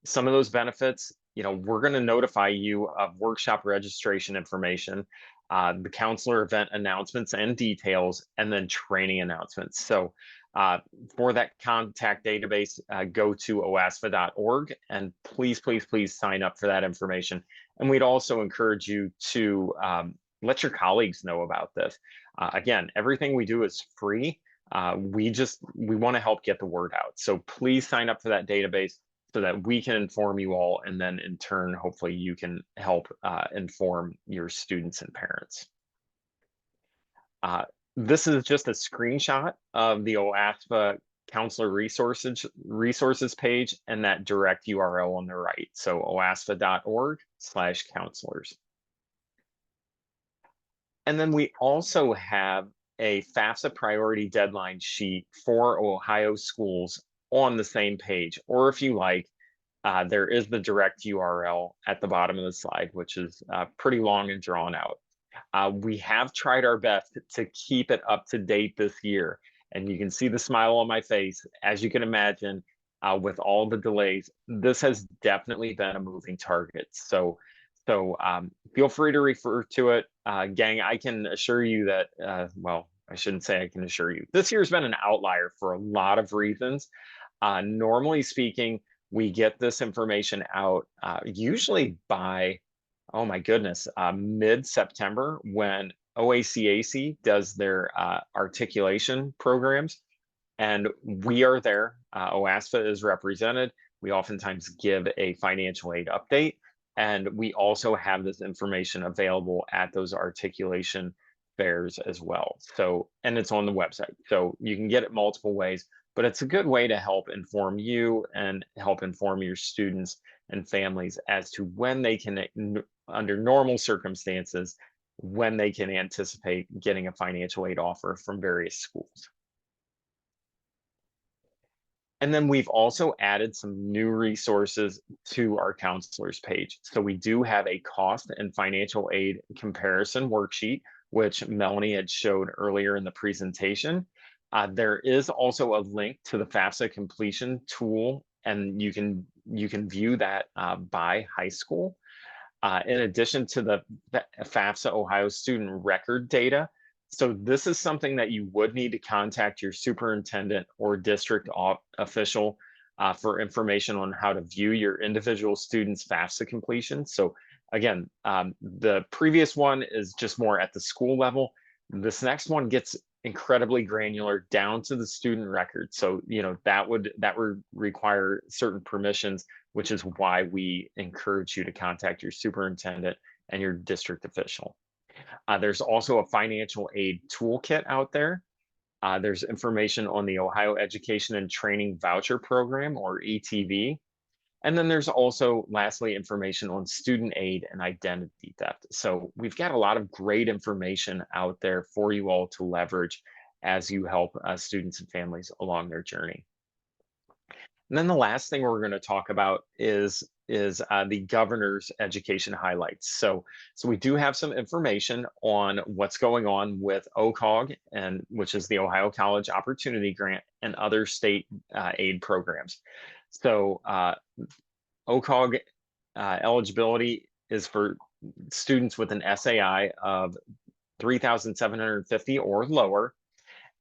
Some of those benefits, we're going to notify you of workshop registration information, the counselor event announcements and details, and then training announcements. So for that contact database, go to oasfa.org and please sign up for that information. And we'd also encourage you to let your colleagues know about this. Again, everything we do is free. We want to help get the word out. So please sign up for that database so that we can inform you all, and then in turn, hopefully you can help inform your students and parents. This is just a screenshot of the OASFA Counselor Resources page and that direct URL on the right. So oasfa.org/counselors. And then we also have a FAFSA priority deadline sheet for Ohio schools on the same page, or if you like, there is the direct URL at the bottom of the slide, which is pretty long and drawn out. We have tried our best to keep it up to date this year, and you can see the smile on my face. As you can imagine, with all the delays, this has definitely been a moving target. So feel free to refer to it. Gang, I can assure you that, well, I shouldn't say I can assure you. This year's been an outlier for a lot of reasons. Normally speaking, We get this information out usually by, oh my goodness, mid-September, when OACAC does their articulation programs. And we are there. OASFA is represented. We oftentimes give a financial aid update. And we also have this information available at those articulation fairs as well. So, and it's on the website. So you can get it multiple ways, but it's a good way to help inform you and help inform your students and families as to when they can, under normal circumstances, when they can anticipate getting a financial aid offer from various schools. And then we've also added some new resources to our counselors page. So we do have a cost and financial aid comparison worksheet, which Melanie had showed earlier in the presentation. There is also a link to the FAFSA completion tool, and you can view that by high school. In addition to the FAFSA Ohio student record data. So this is something that you would need to contact your superintendent or district official for information on how to view your individual students' FAFSA completion. So again, the previous one is just more at the school level. This next one gets incredibly granular down to the student record. So, you know, that would require certain permissions, which is why we encourage you to contact your superintendent and your district official. There's also a financial aid toolkit out there. There's information on the Ohio Education and Training Voucher Program, or ETV. And then there's also, lastly, information on student aid and identity theft. So we've got a lot of great information out there for you all to leverage as you help students and families along their journey. And then the last thing we're going to talk about is the governor's education highlights. So we do have some information on what's going on with OCOG, and which is the Ohio College Opportunity Grant, and other state aid programs. So OCOG eligibility is for students with an SAI of 3,750 or lower,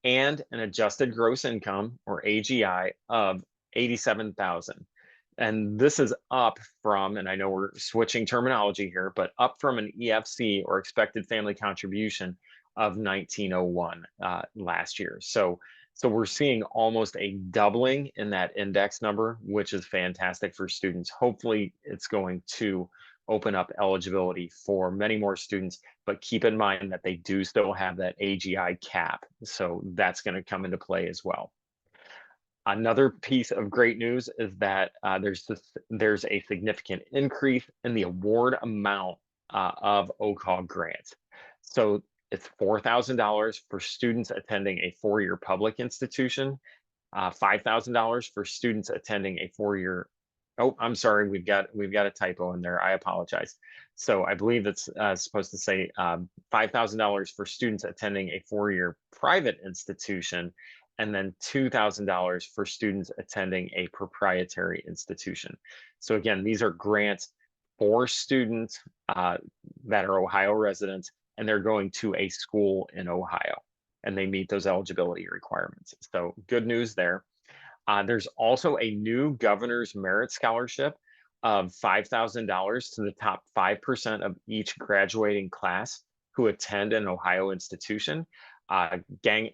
and an adjusted gross income, or AGI, of 87,000. And this is up from, and I know we're switching terminology here, but up from an EFC, or expected family contribution, of 1901 last year. So we're seeing almost a doubling in that index number, which is fantastic for students. Hopefully it's going to open up eligibility for many more students, but keep in mind that they do still have that AGI cap. So that's going to come into play as well. Another piece of great news is that there's a significant increase in the award amount of OCOG grants. So it's $4,000 for students attending a four-year public institution, $5,000 for students attending a four-year. Oh, I'm sorry, we've got a typo in there. I apologize. So I believe it's supposed to say $5,000 for students attending a four-year private institution, and then $2,000 for students attending a proprietary institution. So again, these are grants for students that are Ohio residents, and they're going to a school in Ohio, and they meet those eligibility requirements. So good news there. There's also a new Governor's Merit Scholarship of $5,000 to the top 5% of each graduating class who attend an Ohio institution. Gang,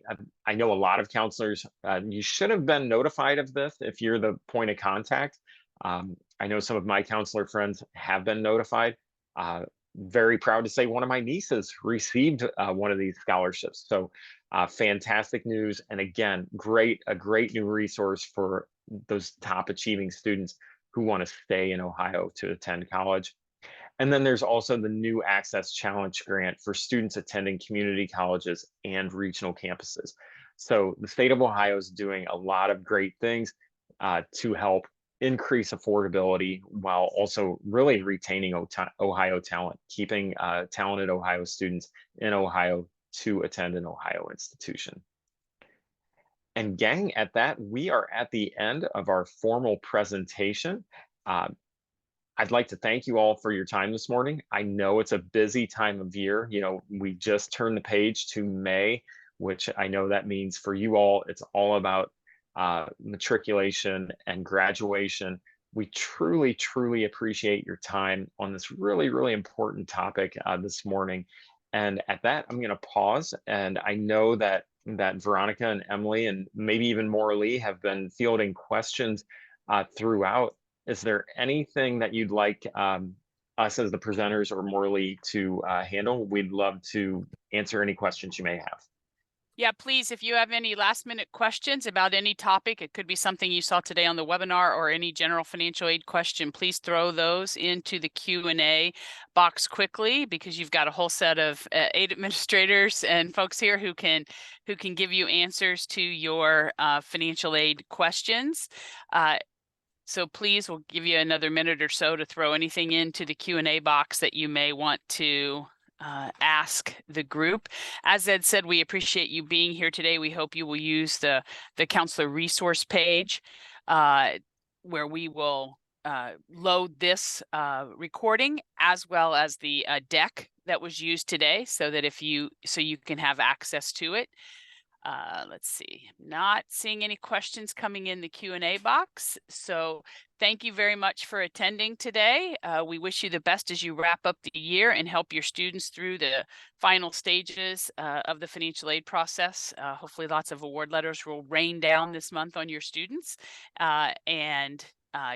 I know a lot of counselors, you should have been notified of this if you're the point of contact. I know some of my counselor friends have been notified. Very proud to say one of my nieces received one of these scholarships. So fantastic news. And again, a great new resource for those top achieving students who want to stay in Ohio to attend college. And then there's also the new Access Challenge grant for students attending community colleges and regional campuses. So the state of Ohio is doing a lot of great things to help increase affordability, while also really retaining Ohio talent, keeping talented Ohio students in Ohio to attend an Ohio institution. And gang, at that, we are at the end of our formal presentation. I'd like to thank you all for your time this morning. I know it's a busy time of year. You know, we just turned the page to May, which I know that means for you all, it's all about matriculation and graduation. We truly, truly appreciate your time on this really, really important topic this morning. And at that, I'm going to pause. And I know that Veronica and Emily and maybe even Morley have been fielding questions throughout. Is there anything that you'd like us as the presenters or Morley to handle? We'd love to answer any questions you may have. Yeah, please, if you have any last minute questions about any topic, it could be something you saw today on the webinar or any general financial aid question, please throw those into the Q&A box quickly, because you've got a whole set of aid administrators and folks here who can give you answers to your financial aid questions. So please, we'll give you another minute or so to throw anything into the Q&A box that you may want to ask the group. As Ed said, we appreciate you being here today. We hope you will use the counselor resource page where we will load this recording as well as the deck that was used today, so that you can have access to it. Let's see, not seeing any questions coming in the Q&A box. So thank you very much for attending today. We wish you the best as you wrap up the year and help your students through the final stages of the financial aid process. Hopefully lots of award letters will rain down this month on your students, and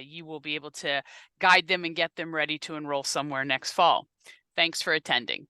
you will be able to guide them and get them ready to enroll somewhere next fall. Thanks for attending.